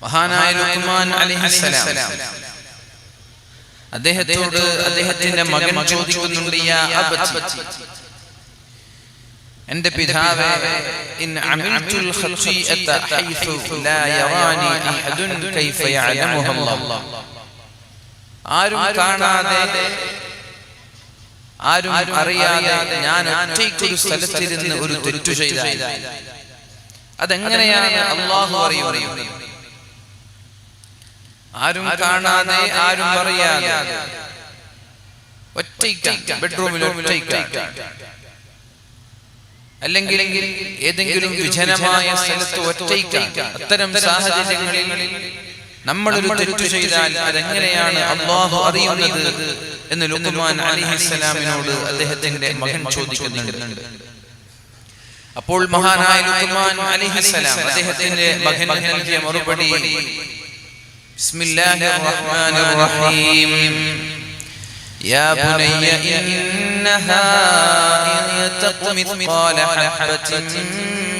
മഹാനായ ലുഖ്മാൻ അലൈഹിസ്സലാം അദ്ദേഹത്തോട് അദ്ദേഹത്തിന്റെ മകൻ ചോദിക്കുന്നുണ്ട്, യാ അബതി, എന്റെ പിതാവേ, ഇൻ അമിൽതുൽ ഖതീഅത ഹൈസു ലാ യറാനി അഹദുൻ കൈഫ യഅലമുഹു അല്ലാഹ്. ആരും കാണാതെ ആരും അറിയാതെ ഞാൻ ഒറ്റയ്ക്കൊരു സ്ഥലത്തിരുന്ന് ഒരു തെറ്റു ചെയ്താൽ അതെങ്ങനെയാണ് അല്ലാഹു അറിയുന്നത്? ആരും കാണാതെ ആരും അറിയാതെ ഒറ്റയ്ക്ക് ബെഡ്റൂമിൽ ഒറ്റയ്ക്ക്, അല്ലെങ്കിൽ ഏതെങ്കിലും വിജനമായ സ്ഥലത്ത് ഒറ്റയ്ക്ക്, അത്തരം സാഹചര്യങ്ങളിൽ നമ്മളൊരു തെറ്റു ചെയ്താൽ അതെങ്ങനെയാണ് അല്ലാഹു അറിയുന്നത് എന്ന് ലുഖ്മാൻ അലൈഹിസ്സലാമിനോട് അദ്ദേഹത്തിന്റെ മകൻ ചോദിക്കുന്നുണ്ട്. അപ്പോൾ മഹാനായ ലുഖ്മാൻ അലൈഹിസ്സലാം അദ്ദേഹത്തിന്റെ മകൻ നൽകിയ മറുപടി, ബിസ്മില്ലാഹിർ റഹ്മാനിർ റഹീം, യാ ബുനയ്യ ഇന്നഹാ ഇൻ തഖു മിത്ഖാല ഹബ്ബത്തിൻ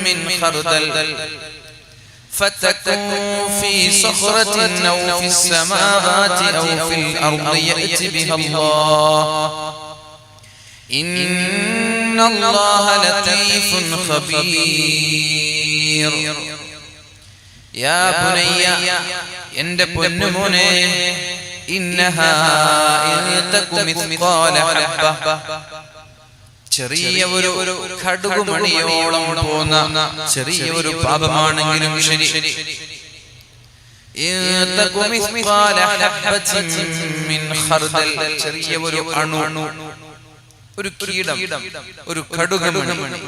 മിൻ ഖർദൽ فتكن في صخرة أو في السماوات أو في الأرض يأت بها الله إن الله لطيف خبير. يا بني എൻ്റെ പൊന്നുമോനെ, ഇന്നഹാ ഇൻ തകു മിത്ഖാല ഹബ്ബ, ചെറിയ ഒരു കടുകുമണിയോളം പോകുന്ന ചെറിയ ഒരു പാപമാണെങ്കിലും ശരി, ചെറിയ ഒരു അണു, ഒരു കീടം, ഒരു കടുകുമണി,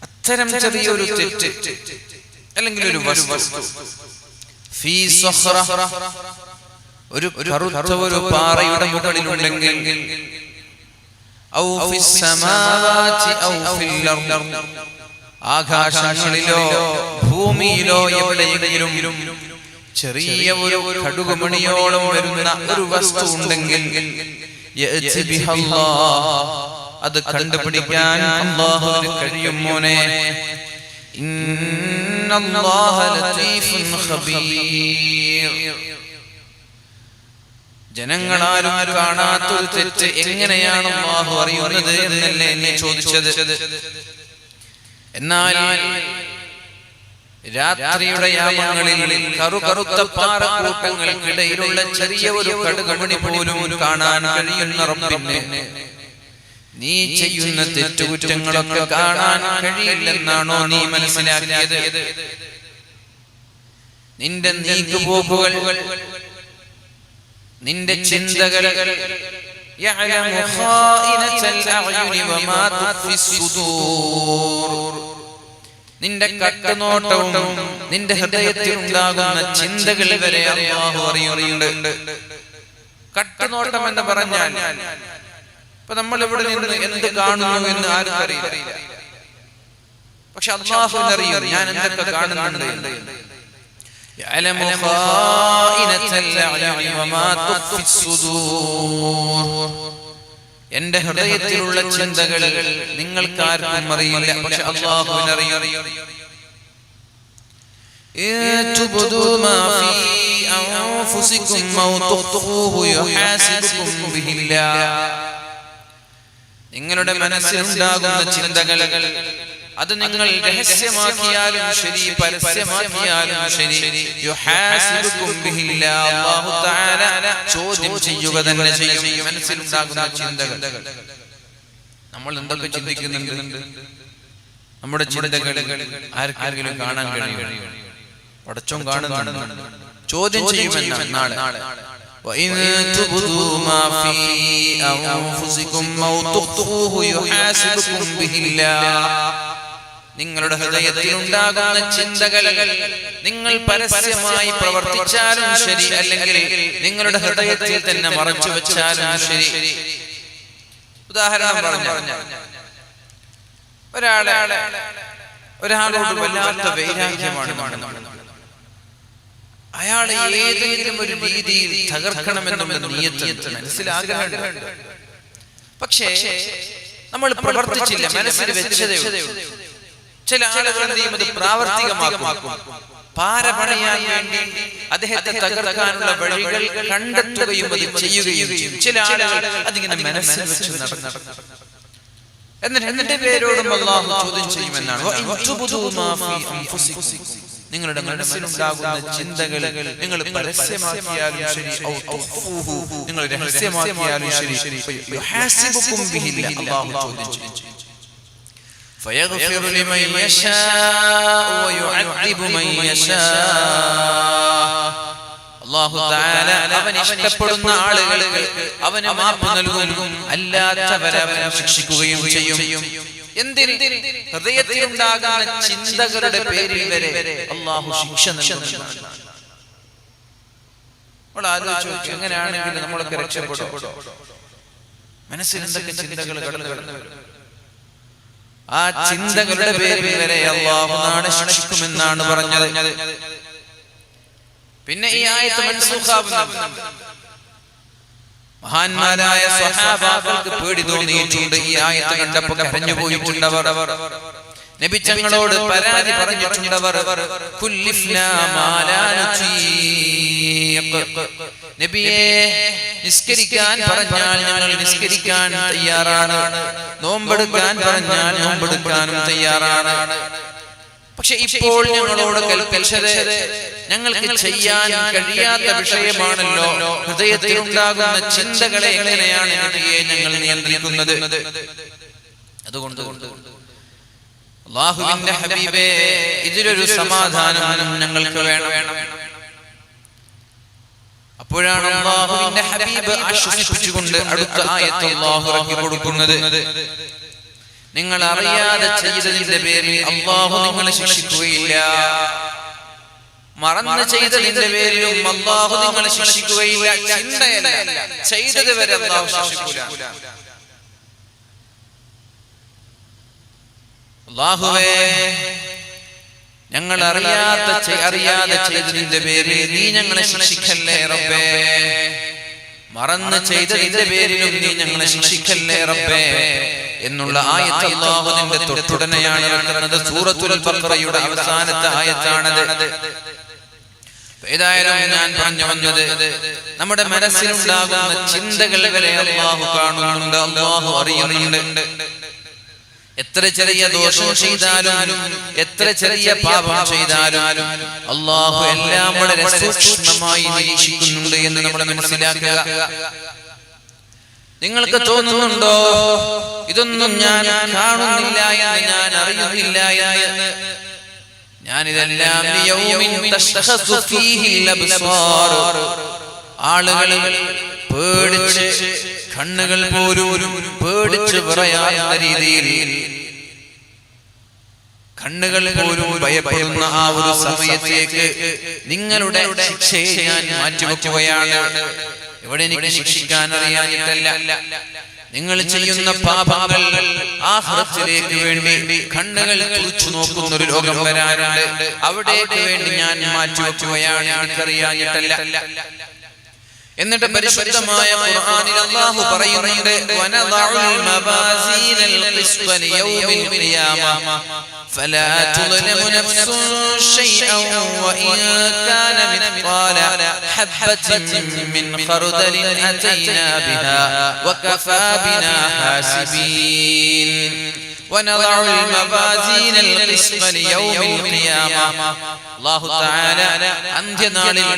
അത്തരം ചെറിയൊരു തെറ്റ് അല്ലെങ്കിൽ ഒരു വസ്തു, ഫീ സഖറ, ഒരു കറുത്ത ഒരു പാറയുടെ മുകളിലുണ്ടെങ്കിൽ, ഔ ഫിസ് സമാവാതി ഔ ഫിൽ അർദ്, ആകാശങ്ങളിലോ ഭൂമിയിലോ എവിടെയെങ്കിലും ചെറിയ ഒരു കടുകുമണിയോളം വരുന്ന ഒരു വസ്തു ഉണ്ടെങ്കിൽ, യഅതി ബിഹല്ലാഹ്, അത് കണ്ടുപിടിക്കാൻ അല്ലാഹുവിന് കഴിയും മോനെ. ഇന്നല്ലാഹ ലതീഫുൻ ഖബീർ. ജനങ്ങളാരും കാണാത്തൊരു തെറ്റ് എങ്ങനെയാണ് അല്ലാഹു അറിയുന്നത് എന്നല്ലേ എന്നെ ചോദിച്ചത്. എന്നാൽ രാത്രിയുടെ യാമങ്ങളിൽ കറുകറുത്ത പാറക്കൂട്ടങ്ങൾക്കിടയിലുള്ള ചെറിയ ഒരു കടുകുമണി പോലും കാണാൻ കഴിയുന്ന റബ്ബിനെ നീ ചെയ്യുന്ന തെറ്റുകുറ്റങ്ങളൊക്കെ കാണാൻ കഴിയില്ലെന്നാണോ നീ മനസ്സിലാക്കിയത്? നിന്റെ നീക്കുപോക്കുകൾ, നിന്റെ ചിന്തകൾ, യഅലമു ഖായിനതൽ അഅ്യുനി വമാ തുഖ്ഫിസ് സുദൂർ, നിന്റെ കട്ടുനോട്ടവും നിന്റെ ഹൃദയത്തിൽ ഉണ്ടാകുന്ന ചിന്തകൾ വരെ അല്ലാഹു അറിയുന്നുണ്ട്. കട്ടുനോട്ടം എന്ന് പറഞ്ഞാൽ ഇപ്പൊ നമ്മൾ ഇവിടെ നിന്ന് എന്ത് കാണുന്നു എന്ന് ആർക്കും അറിയില്ല, പക്ഷെ അല്ലാഹുവിന് അറിയാം ഞാൻ എന്തൊക്കെ കാണുന്നുണ്ട്. يعلم خائنة الأعين وما تخفي الصدور. എന്റെ ഹൃദയത്തിലുള്ള ചിന്തകൾ നിങ്ങൾക്കാർക്കും അറിയില്ല, പക്ഷെ അല്ലാഹുവിന് അറിയാം. تبدوا ما في أنفسكم أو تخفوه يحاسبكم به الله. നിങ്ങളുടെ മനസ്സിലുണ്ടാകുന്ന ചിന്തകൾ അത് നിങ്ങൾ രഹസ്യമാക്കിയാലും ശരി പരസ്യമാക്കിയാലും ശരി, യുഹാസിബുകും ബിഹില്ലാഹ്, അല്ലാഹു തആല ചോദ്യം ചെയ്യുക തന്നെ ചെയ്യും. മനസ്സിലുണ്ടാകുന്ന ചിന്തകൾ നമ്മൾ എന്തൊക്കെ ചിന്തിക്കുന്നുണ്ട്, നമ്മുടെ ചിന്തകൾ ആർക്കെങ്കിലും കാണാൻ കഴിയും? പടച്ചോൻ കാണുന്നുണ്ട്, ചോദ്യം ചെയ്യുമെന്നാണ് നാളെ. وَإِن تُبْدُوا مَا فِي أَنفُسِكُمْ أَوْ تُخْفُوهُ يُحَاسِبُكُم بِهِ اللَّهُ. നിങ്ങളുടെ ഹൃദയത്തിൽ ഉണ്ടാകുന്ന ചിന്തകൾ നിങ്ങൾ പരസ്യമായി പ്രവർത്തിച്ചാലും ശരി, അല്ലെങ്കിൽ നിങ്ങളുടെ ഹൃദയത്തിൽ തന്നെ മറച്ചു വെച്ചാലും ശരി. ഉദാഹരണം പറഞ്ഞാൽ, ഒരാളോട് വല്ലാത്ത വൈരാഗ്യമാണ്, അയാളെ ഏതെങ്കിലും ഒരു രീതിയിൽ തകർക്കണമെന്നുള്ള നിയത്ത് മനസ്സിലാഗ്രഹമുണ്ട്, പക്ഷേ നമ്മൾ പ്രവർത്തിച്ചില്ല, മനസ്സിൽ വെച്ചതേ ഉള്ളൂ. ചില ആളുകൾ എന്ത് ചെയ്യും? അത് പ്രാവർത്തികമാക്കും. പാര പണിയാൻ വേണ്ടി അദ്ദേഹത്തെ തകർക്കാനുള്ള വഴികൾ കണ്ടെത്തുകയും അത് ചെയ്യുകയും ചെയ്യും. ചില ആളുകൾ അതിങ്ങനെ മനസ്സിൽ വെച്ച് നടക്കും. എന്നിട്ട് എന്റെ പേരോടും അല്ലാഹു ചോദ്യം ചെയ്യുമെന്നാണ്. നിങ്ങളുടെ മനസ്സിലുണ്ടാകുന്ന ചിന്തകൾ നിങ്ങൾ പരസ്യമാക്കിയാലും ശരി, നിങ്ങൾ രഹസ്യമാക്കിയാലും ശരി, അല്ലാഹു ചോദ്യം ചെയ്യും. فيغفر لمن يشاء ويعذب من يشاء. അല്ലാഹു തആല അവൻ ഇഷ്ടപ്പെടുന്ന ആളുകൾക്ക് അവന് മാപ്പ് നൽകും, അല്ലാത്തവരെ അവൻ ശിക്ഷിക്കുകയും ചെയ്യും. എന്തിന്? ഹൃദയത്തിലുണ്ടാകുന്ന ചിന്തകളുടെ പേരിൽ വരെ അല്ലാഹു ശിക്ഷ നൽകുന്നതാണ്. നമ്മൾ ആലോചിച്ചു, എങ്ങനെയാണെങ്കിൽ നമ്മളൊക്കെ രക്ഷപ്പെടും? മനസ്സിൽ എന്തൊക്കെ ചിന്തകൾ കടന്നു വരും? ആ ചിന്തകളുടെ പേരിൽ വരെ അല്ലാഹു നാളെ ശിക്ഷിക്കുമെന്നാണ് പറഞ്ഞത്. പിന്നെ ഈ ആയത്ത് മൻസൂഖാവുന്നുണ്ട്. മഹാന്മാരായ സ്വഹാബാക്കൾക്ക് പേടി തോന്നിയിട്ടുണ്ട്. ഈ ആയത്ത് കണ്ടപ്പോൾ കരഞ്ഞു പോയിട്ടുണ്ടവർ. നബി തങ്ങളോട് പരാതി പറഞ്ഞിട്ടുണ്ടവർ. കുല്ലിഫ്നാ മാ ലാ നുതീഖ്. നബിയെ, നിസ്കരിക്കാൻ പറഞ്ഞാൽ ഞങ്ങൾ നിസ്കരിക്കാൻ തയ്യാറാണ്, നോമ്പെടുക്കാൻ പറഞ്ഞാൽ നോമ്പെടുക്കാനും തയ്യാറാണ്. പക്ഷെ ഇപ്പോൾ ഞങ്ങളോട് കൽപ്പിച്ചത് ഞങ്ങൾക്ക് ചെയ്യാൻ കഴിയാത്ത വിഷയമാണല്ലോ. ഹൃദയത്തിലുണ്ടാകുന്ന ചിന്തകളെ എങ്ങനെയാണ് നബിയെ ഞങ്ങൾ നിയന്ത്രിക്കുന്നത്? അതുകൊണ്ട് അല്ലാഹുവിന്റെ ഹബീബേ, ഇതിലൊരു സമാധാനം ഞങ്ങൾക്ക് വേണം. അപ്പോഴാണ് അല്ലാഹുവിന്റെ ഹബീബ് ആശ്വസിപ്പിച്ചുകൊണ്ട് അടുത്ത ആയത്ത് അല്ലാഹു ഇറക്കി കൊടുക്കുന്നത്. നിങ്ങൾ അറിയാതെ ചെയ്തതിന്റെ പേരിൽ അല്ലാഹു നിങ്ങളെ ശിക്ഷിക്കുകയില്ല. മറന്നു ചെയ്തതിന്റെ പേരിലും അല്ലാഹു നിങ്ങളെ ശിക്ഷിക്കുകയില്ല. ചിന്തയല്ല, ചെയ്തത് വരെ അല്ലാഹു ശിക്ഷിക്കൂല. അല്ലാഹുവേ, ഞങ്ങൾ അറിയാതെ ചെയ്തതിന്റെ പേരിൽ നീ ഞങ്ങളെ ശിക്ഷിക്കല്ലേ റബ്ബേ. മറന്നു ചെയ്തതിന്റെ പേരിലും നീ ഞങ്ങളെ ശിക്ഷിക്കല്ലേ റബ്ബേ എന്നുള്ള ആയത്ത് അല്ലാഹുവിന്റെ തൊട്ടുടനെയാണ് ഇറങ്ങുന്നത്. സൂറത്തുൽ ബഖറയുടെ അവസാനത്തെ ആയത്താണത്. ഏതായാലും ഞാൻ പറഞ്ഞു വന്നത്, നമ്മുടെ മനസ്സിലുണ്ടാകുന്ന ചിന്തകൾ വരെ അല്ലാഹു കാണുന്നുണ്ട്, അല്ലാഹു അറിയുന്നുണ്ട്. എത്ര ചെറിയ ദോഷം ചെയ്താലും എത്ര ചെറിയ പാപം ചെയ്താലും അല്ലാഹു എല്ലാം വളരെ സൂക്ഷ്മമായി നിരീക്ഷിക്കുന്നുണ്ട് എന്ന് നമ്മൾ മനസ്സിലാക്കുക. നിങ്ങൾക്ക് തോന്നുന്നുണ്ടോ ഇതൊന്നും ഞാൻ കാണുന്നില്ല എന്ന്, ഞാൻ അറിയുന്നില്ല എന്ന്? ഞാനിതെല്ലാം ആളുകൾ പേടിച്ച്, കണ്ണുകൾ പോലും പേടിച്ച് പറയാവുന്ന രീതിയിൽ, കണ്ണുകൾ പോലും ഭയപ്പെടുന്ന ആ ഒരു സമയത്തേക്ക് നിങ്ങളുടെ ശിക്ഷയെ ഞാൻ മാറ്റിവെക്കുകയാണ്. ഇവിടെ എനിക്ക് ശിക്ഷിക്കാൻ അറിയാനിട്ടല്ല, നിങ്ങൾ ചെയ്യുന്ന പാപങ്ങൾ ആഖിറത്തിലേക്ക് വേണ്ടി കണ്ണുകൾ തുറച്ചു നോക്കുന്ന ഒരു ലോകം വരാനുണ്ട്. അവിടേക്ക് വേണ്ടി ഞാൻ മാറ്റിവെക്കുകയാണ്, എനിക്കറിയാനിട്ടല്ല. എന്നിട്ട് പരിശുദ്ധമായ ഖുർആനിൽ അല്ലാഹു പറയുന്നുണ്ട്, വനദഉൽ മവാസീനൽ ഖിസ്ത ലിയൗമിൽ ഖിയാമ ഫലാ തുദ്ലമു നഫ്സുൻ ശൈഅൻ വഇൻ കാന മിത്ഖാല ഹബ്ബത്തിൻ മിൻ ഖർദലിൻ അതൈനാ ബിഹാ വകഫാ ബിനാ ഹാസിബീൻ. ونضع الموازين القسط ليوم القيامة. അല്ലാഹു തആല അന്ത്യനാളിൽ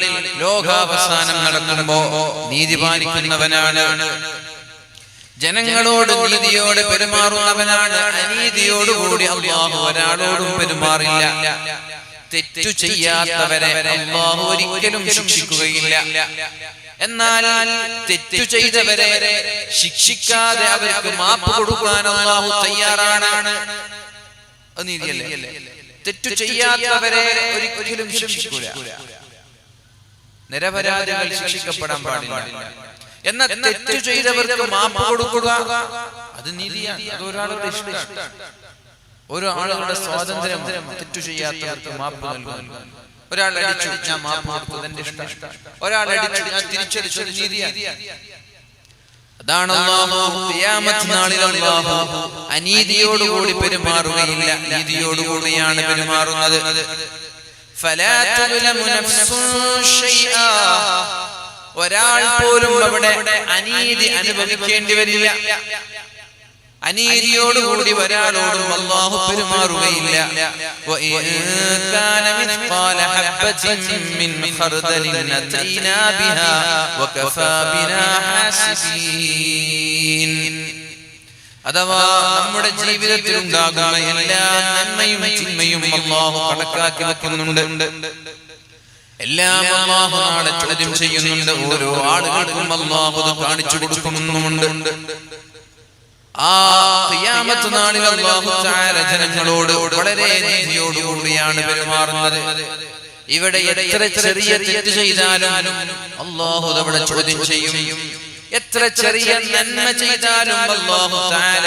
ലോകാവസാനം നടക്കുമ്പോൾ നീതി പാലിക്കുന്നവനാണ്, ജനങ്ങളോട് നീതിയോടെ പെരുമാറുന്നവനാണ്. അനീതിയോടുകൂടി അല്ലാഹു ഒരാളോടും പെരുമാറില്ല. തെറ്റു ചെയ്യാത്തവരെ അല്ലാഹു ഒരിക്കലും ശിക്ഷിക്കുകയില്ല. എന്നാൽ തെറ്റു ചെയ്തവരെ ശിക്ഷിക്കാതെ അവർക്ക് മാപ്പ് കൊടുക്കാൻ അല്ലാഹു തയ്യാറാണ്. അത് നീതിയല്ലേ? തെറ്റു ചെയ്യാത്തവരെ ഒരിക്കലും ശിക്ഷിക്കൂല. നിരപരാധികൾ ശിക്ഷിക്കപ്പെടാൻ പാടില്ല. എന്നാൽ തെറ്റു ചെയ്തവർക്ക് മാപ്പ് കൊടുക്കുക അത് നീതിയാണ്. അത് ഒരാളുടെ ഇഷ്ടമാണ്, ഓരോ ആളുകളുടെ സ്വാതന്ത്ര്യം. തെറ്റു ചെയ്യാത്തവർക്ക് മാപ്പ് നൽകുക. ഒരാൾ അടിച്ചു, ഞാൻ മാപ്പ് കൊടുത്തത് എന്റെ ഇഷ്ടമാണ്. ഒരാൾ അടിച്ചു, ഞാൻ തിരിച്ചടിച്ചത് നീതിയാണ്. അതാണ് അല്ലാഹു ഖിയാമത്ത് നാളിൽ അല്ലാഹു അനീതിയോടുകൂടി പെരുമാറുകയില്ല, നീതിയോടുകൂടിയാണ് പെരുമാറുന്നത്. ഫലാ തുലമു നഫ്സുൻ ഷൈആ, ഒരാൾ പോലും അവിടെ അനീതി അനുഭവിക്കേണ്ടി വരില്ല. അനീതിയോടുകൂടി ഒരാളോടും അല്ലാഹു പെരുമാറുകയില്ല. വഇൻ കാന മിസ്ഖാല ഹബ്ബത്തിൻ മിൻ ഖർദലിൻ അതൈനാ ബിഹാ വകഫാ ബിനാ ഹാസിബീൻ. അഥവാ നമ്മുടെ ജീവിതത്തിൽ ഉണ്ടാകുന്ന എല്ലാ നന്മയും തിന്മയും അല്ലാഹു കണക്കാക്കി വെക്കുന്നുണ്ട്. എല്ലാം അല്ലാഹു നാളെ ചോദ്യം ചെയ്യുന്നുണ്ട്. ഓരോ ആളുകൾക്കും അല്ലാഹു അത് കാണിച്ചു കൊടുക്കുന്നുമുണ്ട്. ആ ഖിയാമത്ത് നാളിൽ അല്ലാഹു തആല ജനങ്ങളോട് വളരെ നീതിയോടുകൂടിയാണ് പെരുമാറുന്നത്. ഇവിടെ എത്ര ചെറിയ തെറ്റ് ചെയ്താലും അല്ലാഹു അവിടെ ചോദ്യം ചെയ്യും. എത്ര ചെറിയ നന്മ ചെയ്താലും അല്ലാഹു തആല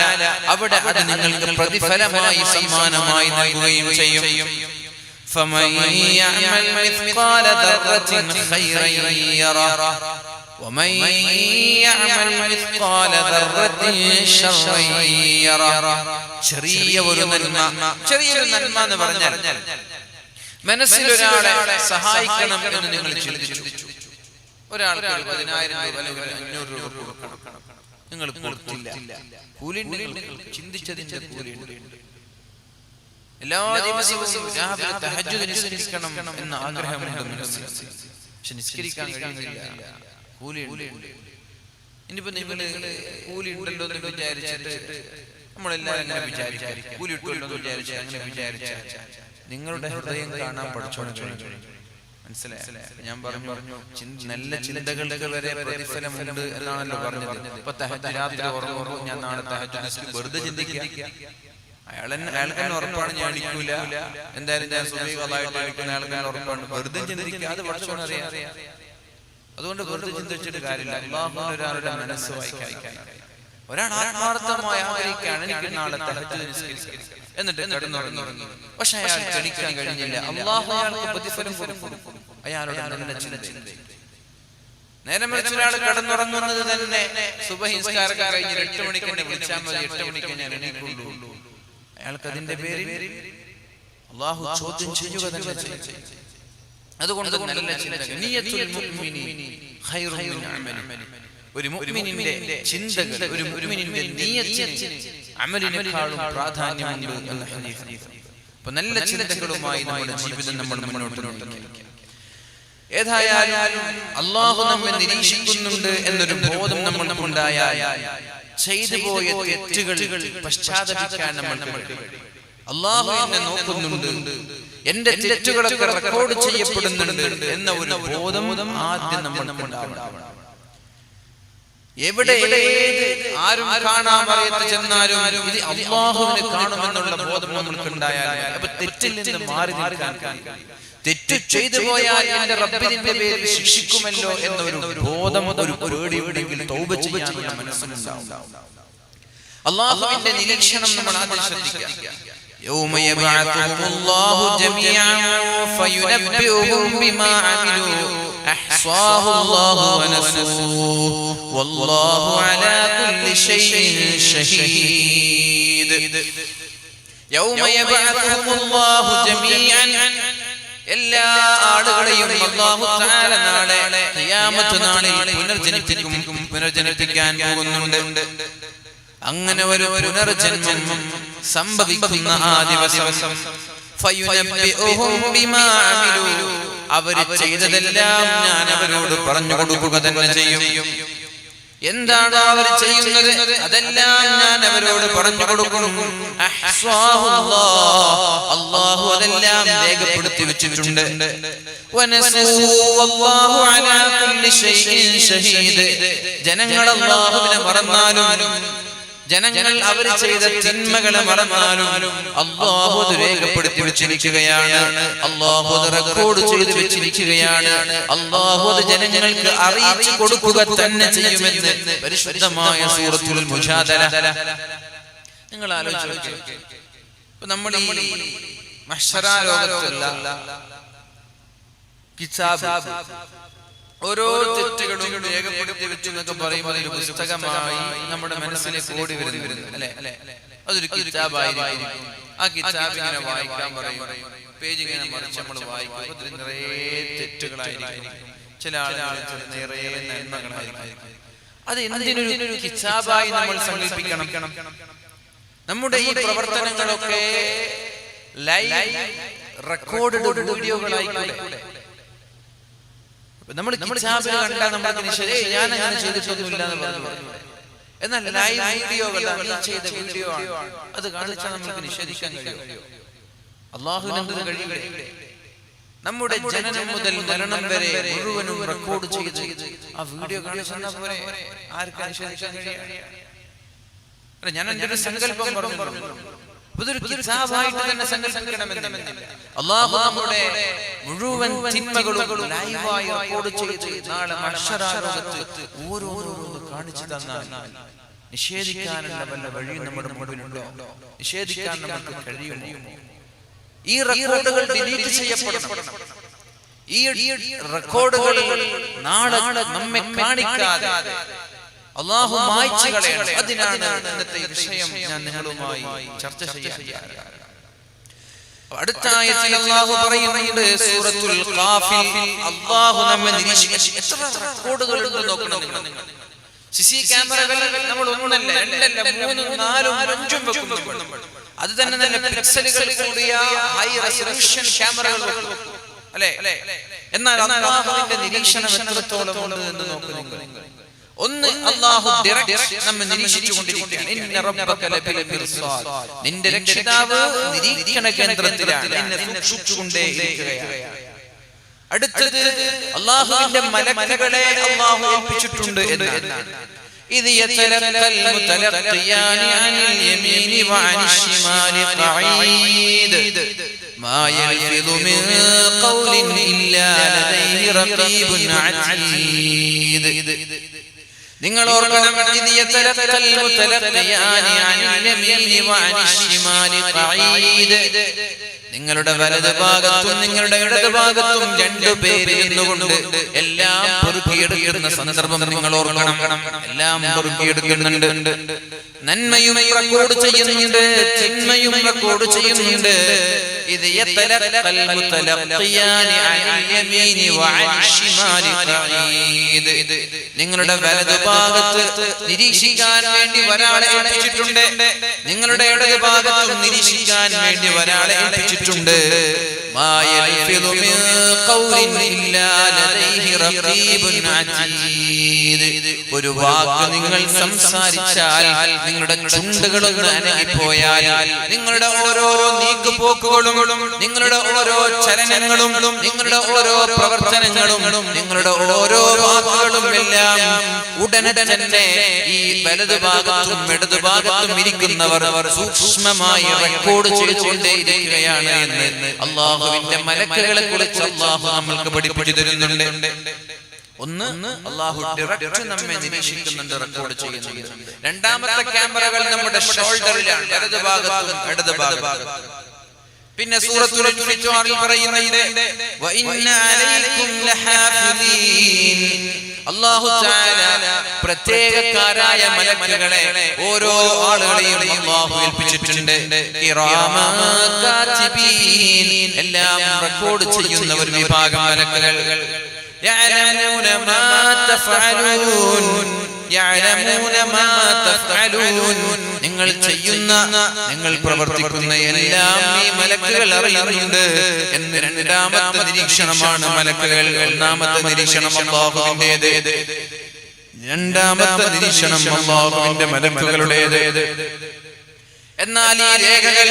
അവിടെ അത് നിങ്ങൾക്ക് പ്രതിഫലമായി സമ്മാനമായി നൽകുകയും ചെയ്യും. فمن يعمل مثقال ذرة خيرا يره ومن يعمل مثقال ذرة شرا يره. ചെറിയൊരു നന്മ എന്ന് പറഞ്ഞാൽ മനസ്സിൽ ഒരാളെ സഹായിക്കണം എന്ന് നിങ്ങൾ ചിന്തിച്ചു. ഒരാൾക്ക് 10,000 രൂപ അല്ലെങ്കിൽ 500 രൂപ കൊടുക്കണം, നിങ്ങൾ കൊടുത്തില്ല. കൂലി ചിന്തിച്ചതിന്റെ കൂലിയുണ്ട്. എല്ലാ ദിവസവും രാവിലെ തഹജ്ജുദ് നിസ്കരിക്കണം എന്ന ആഗ്രഹമുണ്ട് മനസ്സിൽ, പക്ഷെ നിസ്കരിക്കാൻ കഴിയുന്നില്ല. കൂലിയുണ്ട്. ഇനിയിപ്പോ നിങ്ങള് കൂലി ഉണ്ടല്ലോ എന്ന് വിചാരിച്ചിട്ട് നമ്മളെല്ലാവരും അങ്ങനെ വിചാരിക്കാം, കൂലി ഇട്ടുണ്ടല്ലോ എന്ന് വിചാരിച്ചാൽ അങ്ങനെ വിചാരിച്ചാൽ നിങ്ങളുടെ ഹൃദയം കാണാൻ പഠിച്ചോണം. മനസ്സിലായി? ഞാൻ പറഞ്ഞു നല്ല ചിന്തകൾക്ക് വരെ പ്രതിഫലമുണ്ട് എന്നാണല്ലോ പറഞ്ഞത്. ഇപ്പൊ തഹജ്ജുദ് രാത്രി ഉറങ്ങുമ്പോൾ ഞാൻ നാളെ തഹജ്ജുദ് വെറുതെ ചിന്തിക്കുക. അയാൾക്ക് ഉറപ്പാണ് ഞാൻ അടിക്കൂല, എന്തായാലും ഞാൻ സുബഹി ഖളായിട്ട് അടിക്കുന്ന ആൾക്ക് ഉറപ്പാണ്. വെറുതെ ചിന്തിക്കുക, അത് പഠിച്ചോണം അറിയാം. അതുകൊണ്ട് വെറുതെ ചിന്തിച്ചിട്ട് കാര്യമില്ല. അല്ലാഹുവിന് ഒരാളുടെ മനസ്സ് വായിക്കാൻ, ഒരാൾ ആത്മാർത്ഥമായി ആഗ്രഹിക്കുകയാണ് എനിക്ക് നാളെ തഹജ്ജുദ് നിസ്കരിക്കണം, എന്നിട്ട് കിടന്നുറങ്ങി. പക്ഷെ അയാൾക്ക് എണീക്കാൻ കഴിഞ്ഞില്ല. അല്ലാഹു അയാൾക്ക് പ്രതിഫലം കൊടുക്കും. അയാളുടെ നല്ല ചിന്ത. നേരെ മറിച്ച് ഒരാൾ കിടന്നുറങ്ങുന്നത് തന്നെ സുബഹി നിസ്കാരം കഴിഞ്ഞ് 8 മണിക്ക് എന്നെ വിളിച്ചാൽ മതി, 8 മണിക്ക് ഞാൻ എണീക്കുള്ളൂ. അയാൾക്ക് അതിന്റെ പേരിൽ അല്ലാഹു ചോദ്യം ചെയ്യുക തന്നെ ചെയ്യും. അതുകൊണ്ട് നല്ല ചിന്ത. നിയ്യത്തുൽ മുഅ്മിനി ഖൈറുൻ മിൻ അമലി. ഒരു മുഅ്മിനിന്റെ ചിന്തകൾ, ഒരു മുഅ്മിനിന്റെ നിയ്യത്തിന് അമലിനേക്കാളും പ്രാധാന്യമുണ്ട് എന്ന ഹദീസ്. അപ്പോൾ നല്ല ചിന്തകളുമായി നമ്മുടെ ജീവിതം നമ്മൾ മുന്നോട്ട് കൊണ്ടുപോകണം. ഏതായാലും അല്ലാഹു നമ്മെ നിരീക്ഷിക്കുന്നുണ്ട് എന്നൊരു ബോധം നമ്മൾക്കുണ്ടായാൽ ചെയ്തു പോയ തെറ്റുകൾ പശ്ചാത്തപിക്കാൻ നമ്മൾക്ക് അല്ലാഹു എന്നെ നോക്കുന്നുണ്ട്, എന്റെ തെറ്റുകളൊക്കെ റെക്കോർഡ് ചെയ്യപ്പെടുന്നുണ്ട് എന്ന ഒരു ബോധം ആദ്യം നമ്മൾക്കുണ്ടാവണം. എവിടെ ആരും കാണാമറിയത്ത് ചെന്നാലും ഇത് അല്ലാഹുവിനെ കാണുമെന്നുള്ള ബോധം നമ്മൾക്കുണ്ടായാൽ അപ്പൊ തെറ്റിൽ നിന്ന് മാറി നിൽക്കാൻ, തെറ്റ് ചെയ്തു പോയാൽ എന്റെ റബ്ബിന്റെ പേരിൽ ശിക്ഷിക്കുമല്ലോ എന്നൊരു ബോധം, ഒരു പേടിയുണ്ടെങ്കിൽ തൗബ ചെയ്യാനുള്ള മനസ്സുണ്ടാവും. അല്ലാഹുവിന്റെ നിരീക്ഷണം നമ്മൾ ആദ്യം ശ്രദ്ധിക്കുക. യൗമ യബ്അതുഹുല്ലാഹു ജമീഅൻ ഫയുനബ്ബിഉഹും ബിമാ അമിലു അഹ്സാഹു അല്ലാഹു വനസൂഹു വല്ലാഹു അലാ കുല്ലി ഷൈഇൻ ഷഹീദ്. യൗമ യബ്അതുഹുല്ലാഹു ജമീഅൻ, എല്ലാ ആളുകളെയും അല്ലാഹു തആല നാളെ ഖിയാമത്ത് നാളിൽ പുനർജനിപ്പിക്കാൻ പോകുന്നുണ്ട്. അങ്ങനെ ഒരു പുനർജന്മം സംഭവിക്കുന്ന ആ ദിവസം ഫയുനബ്ബിഉഹും ബിമാ അമിലു, അവർ ചെയ്തതെല്ലാം ഞാൻ അവരോട് പറഞ്ഞു കൊടുക്കുക തന്നെ ചെയ്യും. എന്താണ് അവർ ചെയ്യുന്നത് അതെല്ലാം ഞാൻ അവരോട് പറഞ്ഞു കൊടുക്കും. അഹ്സാഹു അല്ലാഹു അതെല്ലാം രേഖപ്പെടുത്തി വെച്ചിട്ടുണ്ട്. വനസൂഹു വല്ലാഹു അലാ കുല്ലി ഷൈഇൻ ഷഹീദ്. ജനങ്ങൾ അല്ലാഹുവിനെ മറന്നാലും, ജനങ്ങൾ അവർ ചെയ്ത തിന്മകളെ മറന്നാലും അല്ലാഹു അത് രേഖപ്പെടുത്തി വെച്ചിരിക്കുകയാണ്. അല്ലാഹു അത് റെക്കോർഡ് ചെയ്ത് വെച്ചിരിക്കുകയാണ്. അല്ലാഹു അത് ജനങ്ങൾക്ക് അറിയിച്ചു കൊടുക്കുക തന്നെ ചെയ്യുമെന്ന് പരിശുദ്ധമായ സൂറത്തുൽ മുജാദല. നിങ്ങൾ ആലോചിച്ച് നോക്കിയേ, ഇപ്പൊ നമ്മൾ ഈ മഹ്ശറ ലോകത്തുള്ള കിതാബ് ഓരോ തെറ്റുകളും രേഖപ്പെടുത്തി വെച്ചു എന്നൊക്കെ പറയുമ്പോൾ ഒരു പുസ്തകമായി നമ്മുടെ മനസ്സിലേക്ക് ഓടി വരുന്നു അല്ലെ? അതൊരു കിതാബായിരിക്കും. ആ കിതാബ് ഇങ്ങനെ വായിക്കാൻ പറയും, പേജ് ഇങ്ങനെ മറിച്ച് നമ്മൾ വായിക്കും. അതിൽ നിറയെ തെറ്റുകളായിരിക്കും, ചില ആളുകൾ നിറയെ നന്മകളായിരിക്കും. അത് എന്തിനൊരു കിതാബായി നമ്മൾ സങ്കല്പിക്കണം? നമ്മുടെ ഈ പ്രവർത്തനങ്ങളൊക്കെ ലൈവ് റെക്കോർഡഡ് വീഡിയോകളായിക്കൂടെ? നമ്മൾ കിതാബിൽ കണ്ടാൽ നമ്മൾ ഞാൻ അങ്ങനെ ചെയ്തിട്ടൊന്നുമില്ല എന്ന് പറഞ്ഞു. എന്നാൽ ലൈവ് വീഡിയോകൾ ചെയ്ത വീഡിയോ ആണ്, അത് കാണിച്ചാൽ നമുക്ക് നിഷേധിക്കാൻ കഴിയും? അല്ലാഹുവിന് കഴിയില്ലേ? നമ്മുടെ ജനനം മുതൽ മരണം വരെ മുഴുവനും റെക്കോർഡ് ചെയ്ത് ആ വീഡിയോ കാണിച്ചാൽ പോലെ ആർക്കും നിഷേധിക്കാൻ കഴിയും? ഞാൻ എൻ്റെ ഒരു സങ്കല്പം പറഞ്ഞു. ഇതൊരു കിതാബായിട്ട് തന്നെ സങ്കല്പിക്കണമെന്നില്ല. അല്ലാഹു നമ്മുടെ മുഴുവൻ തിന്മകളും ലൈവായി റെക്കോർഡ് ചെയ്ത് നാളെ മഹ്ശറലോകത്ത് ഓരോന്ന് കാണിച്ചു തന്നാൽ നിഷേധിക്കാനുള്ള വല്ല വഴി നമ്മുടെ മുമ്പിലുണ്ടോ? നിഷേധിക്കാൻ നമുക്ക് കഴിയുമോ? ഈ റെക്കോർഡുകൾ ഡിലീറ്റ് ചെയ്യപ്പെടണം. ഈ റെക്കോർഡുകൾ നാളെ നമ്മെ കാണിക്കാതെ അല്ലാഹു മായ്ച്ചു കളയണം. അതിനാണ് ഇന്നത്തെ വിഷയം ഞാൻ നിങ്ങളുമായി ചർച്ച ചെയ്യാൻ. അടുത്ത ആയത്തിൽ അല്ലാഹു പറയുന്നുണ്ട്, സൂറത്തുൽ ഖാഫിൽ അല്ലാഹു നമ്മെ നിരീക്ഷിക്കുന്ന എത്ര റെക്കോർഡുകൾ ഉണ്ടെന്ന് നോക്കണം നിങ്ങൾ. സിസി ക്യാമറകൾ നമ്മൾ ഒന്നല്ല രണ്ടല്ല 3 4 5 വെക്കും. അത് തന്നെ നല്ല പിക്സലുകൾ കൂടിയ ഹൈ റെസല്യൂഷൻ ക്യാമറകൾ വെക്കും അല്ലേ? എന്നാൽ അല്ലാഹുവിന്റെ നിരീക്ഷണം എത്രത്തോളം ഉണ്ട് എന്ന് നോക്കുന്നു. ഒന്ന്, അല്ലാഹു ഡയറക്റ്റ് നമ്മെ നിരീക്ഷിച്ചുകൊണ്ടിരിക്കുകയാണ്. ഇന്ന റബ്ബക ലബിൽ മിർസാദ്. നിന്റെ രക്ഷിതാവ് നിരീക്ഷണ കേന്ദ്രത്തിലാണ്, നിന്നെ സൂക്ഷിച്ചുകൊണ്ടേയിരിക്കുകയാണ്. അടുത്തത്, അല്ലാഹുവിന്റെ മലക്കുകളെ അല്ലാഹു ഏൽപ്പിച്ചിട്ടുണ്ട് എന്നാണ്. إذ يتلقى المتلقيان عن اليمين وعن الشمال قعيد ما يلفظ من قول إلا لديه رقيب عتيد. നിങ്ങൾ ഓർക്കണം, إذ يتلقى المتلقيان عن اليمين وعن الشمال قعيد. നിങ്ങളുടെ വലത് ഭാഗത്തും നിങ്ങളുടെ ഇടത് ഭാഗത്തും 2 പേര് ഇരുന്നുകൊണ്ട് എല്ലാം പൊറുക്കിയെടുക്കുന്ന സന്ദർഭം നിങ്ങൾ ഓർക്കണം. എല്ലാം പൊറുക്കിയെടുക്കുന്നുണ്ട്. നന്മയും റെക്കോർഡ് ചെയ്യുന്നുണ്ട്, തിന്മയും റെക്കോർഡ് ചെയ്യുന്നുണ്ട്. ഇത് യതലഖൽ മുതലഖിയാനി അനിൽ യമീനി വഅൻ ശിമാലി ഖഈദ്. നിങ്ങളുടെ വലത് ഭാഗത്ത് നിരീക്ഷിക്കാൻ വേണ്ടി ഒരാളെ ഏൽപ്പിച്ചിട്ടുണ്ട്, നിങ്ങളുടെ ഇടത് ഭാഗത്തും നിരീക്ഷിക്കാൻ വേണ്ടി ഒരാളെ ഏൽപ്പിച്ചിട്ടുണ്ട്. മാ യൽഫിദു മിൻ ഖൗലിൻ ഇല്ലാ ലദൈഹി റഖീബുൻ അതീദ്. ഒരു വാക്ക് നിങ്ങൾ സംസാരിച്ചാൽ, നിങ്ങളുടെ ചുണ്ടുകളൊന്ന് അനങ്ങിപ്പോയാൽ, നിങ്ങളുടെ ഓരോ നീക്കുപോക്കുകളും, നിങ്ങളുടെ ഓരോ ചലനങ്ങളും, നിങ്ങളുടെ ഓരോ പ്രവർത്തനങ്ങളും, നിങ്ങളുടെ ഓരോ വാക്കുകളും എല്ലാം ഉടനെ തന്നെ ഈ വലതു ഭാഗത്തും ഇടതു ഭാഗത്തും ഇരിക്കുന്നവർ സൂക്ഷ്മമായി റെക്കോർഡ് ചെയ്തുകൊണ്ടേയിരിക്കുകയാണ് എന്ന് അല്ലാഹുവിന്റെ മലക്കുകളെ കുറിച്ച് അല്ലാഹു നമ്മൾക്ക് പഠിപ്പിച്ചു തരുന്നുണ്ട്. ഒന്ന്, അല്ലാഹു ഡയറക്റ്റ് നമ്മെ നിരീക്ഷിക്കുന്നുണ്ട്, റെക്കോർഡ് ചെയ്യുന്നുണ്ട്. രണ്ടാമത്തെ ക്യാമറകൾ നമ്മുടെ ഷോൾഡറിലാണ്, വലതു ഭാഗത്തും ഇടതു ഭാഗത്തും. പിന്നെ സൂറത്തുൽ ഇൻഫിത്താറിൽ പറയുന്നുണ്ട്, വഇന്ന അലൈക്കും ലഹാഫിദീൻ. അല്ലാഹു തആല പ്രത്യേകക്കാരായ മലക്കുകളെ ഓരോ ആളുകളെയും അല്ലാഹു ഏൽപ്പിച്ചിട്ടുണ്ട്. കിറാമാ കാതിബീൻ, എല്ലാം റെക്കോർഡ് ചെയ്യുന്ന ഒരു വിഭാഗം മലക്കുകൾ. യഅലമൂന മാ തഫഅലൂൻ, യഅലമൂന മാ തഫഅലൂൻ. നിങ്ങൾ ചെയ്യുന്ന, നിങ്ങൾ പ്രവർത്തിക്കുന്ന എല്ലാം ഈ മലക്കുകൾ അറിയുന്നുണ്ട് എന്ന് രണ്ടാമത്തെ നിരീക്ഷണമാണ് മലക്കുകൾ. ഒന്നാമത്തെ നിരീക്ഷണം അല്ലാഹുവിന്റേത്, രണ്ടാമത്തെ നിരീക്ഷണം അല്ലാഹുവിന്റെ മലക്കുകളുടേത്. എന്നാൽ ഈ രേഖകൾ,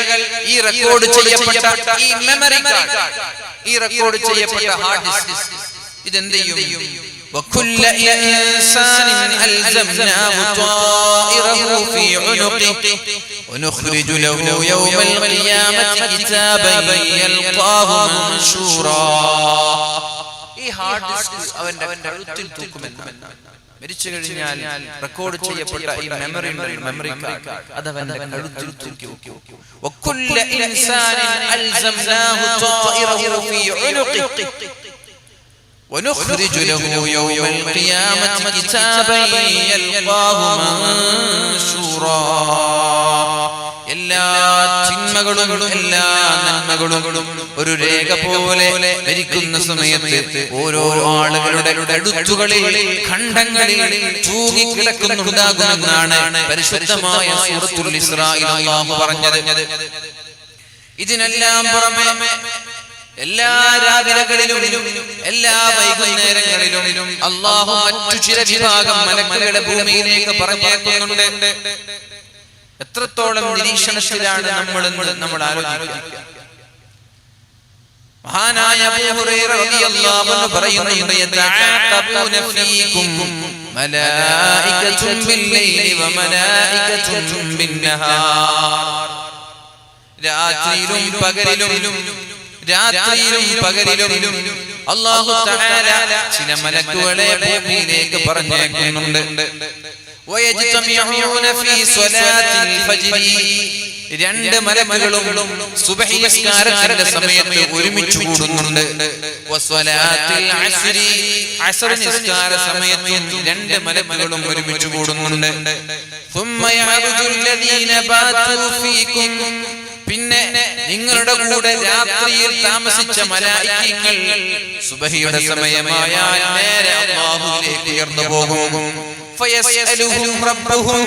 ഈ റെക്കോർഡ് ചെയ്യപ്പെട്ട ഈ മെമ്മറി കാർഡ്, ഈ റെക്കോർഡ് ചെയ്യപ്പെട്ട ഹാർഡ് ഡിസ്ക് ഇതെന്ത് ചെയ്യും? وكل إنسان ألزمناه طائره في عنقه ونخرج له يوم القيامة كتابا يلقاه منشورا. ഈ ഹാർഡ് ഡിസ്ക് അവന്റെ കഴുത്തിൽ തൂക്കുമെന്ന്. മരിച്ചു കഴിഞ്ഞാൽ റെക്കോർഡ് ചെയ്യപ്പെട്ട ഈ മെമ്മറി കാർഡ് അത് അവന്റെ കഴുത്തിൽ തൂക്കി വെക്കും. وكل إنسان ألزمناه طائره في عنقه ونخرج له يوم القيامة كتابا يلقاه منشورا. എല്ലാ ചിന്മകളും എല്ലാ നന്മകളും ഒരു രേഖ പോലെ മരിക്കുന്ന സമയത്ത് ഓരോ ആളുകളുടെ കഴുത്തുകളിൽ ഖണ്ഡങ്ങളിൽ തൂങ്ങിക്കിടക്കുന്നുണ്ടാകുമെന്നാണ് പരിശുദ്ധമായ സൂറത്തുൽ ഇസ്രായിൽ അല്ലാഹു പറഞ്ഞത്. ഇതിനെല്ലാം പുറമെ എല്ലാ രാവിലകളിലും എല്ലാ വൈകുന്നേരങ്ങളിലും അല്ലാഹു മറ്റു ചില വിഭാഗം മലക്കുകളെ ഭൂമിയിലേക്ക് പറഞ്ഞേക്കുന്നുണ്ട്. എത്രത്തോളം നിരീക്ഷണത്തിലാണ് നമ്മൾ ആലോചിക്കുക. മഹാനായ അബൂ ഹുറൈറ റളിയല്ലാഹു അൻഹു പറയുന്നു, യതഅഖബൂന ഫീകും മലായികത്തുൻ ബില്ലൈലി വമലായികത്തുൻ ബിന്നഹാർ. രാത്രിയിലും പകലിലും അല്ലാഹു തആല ചില മലക്കുകളെ ഭൂമിയിലേക്ക് പറഞ്ഞേക്കുന്നുണ്ട്. വയജ്തമിഊന ഫീ സ്വലാത്തിൽ ഫജ്രി. രണ്ട് മലക്കുകളും സുബ്ഹി നിസ്കാരത്തിന്റെ സമയത്ത് ഒരുമിച്ച് കൂടുന്നുണ്ട്. വസ്വലാത്തിൽ അസ്രി. അസ്ർ നിസ്കാര സമയത്ത് രണ്ട് മലക്കുകളും ഒരുമിച്ച് കൂടുന്നുണ്ട്. സുമ്മ യഅറുജുൽ ലദീന ബാതു ഫീകും. പിന്നെ നിങ്ങളുടെ കൂടെ രാത്രിയിൽ താമസിച്ച മലായികകൾ സുബ്ഹിയുടെ സമയമായാൽ നേരെ അല്ലാഹുവിലേക്ക് ഉയർന്നു പോകും. ഫയസ്അലുഹും റബ്ബുഹും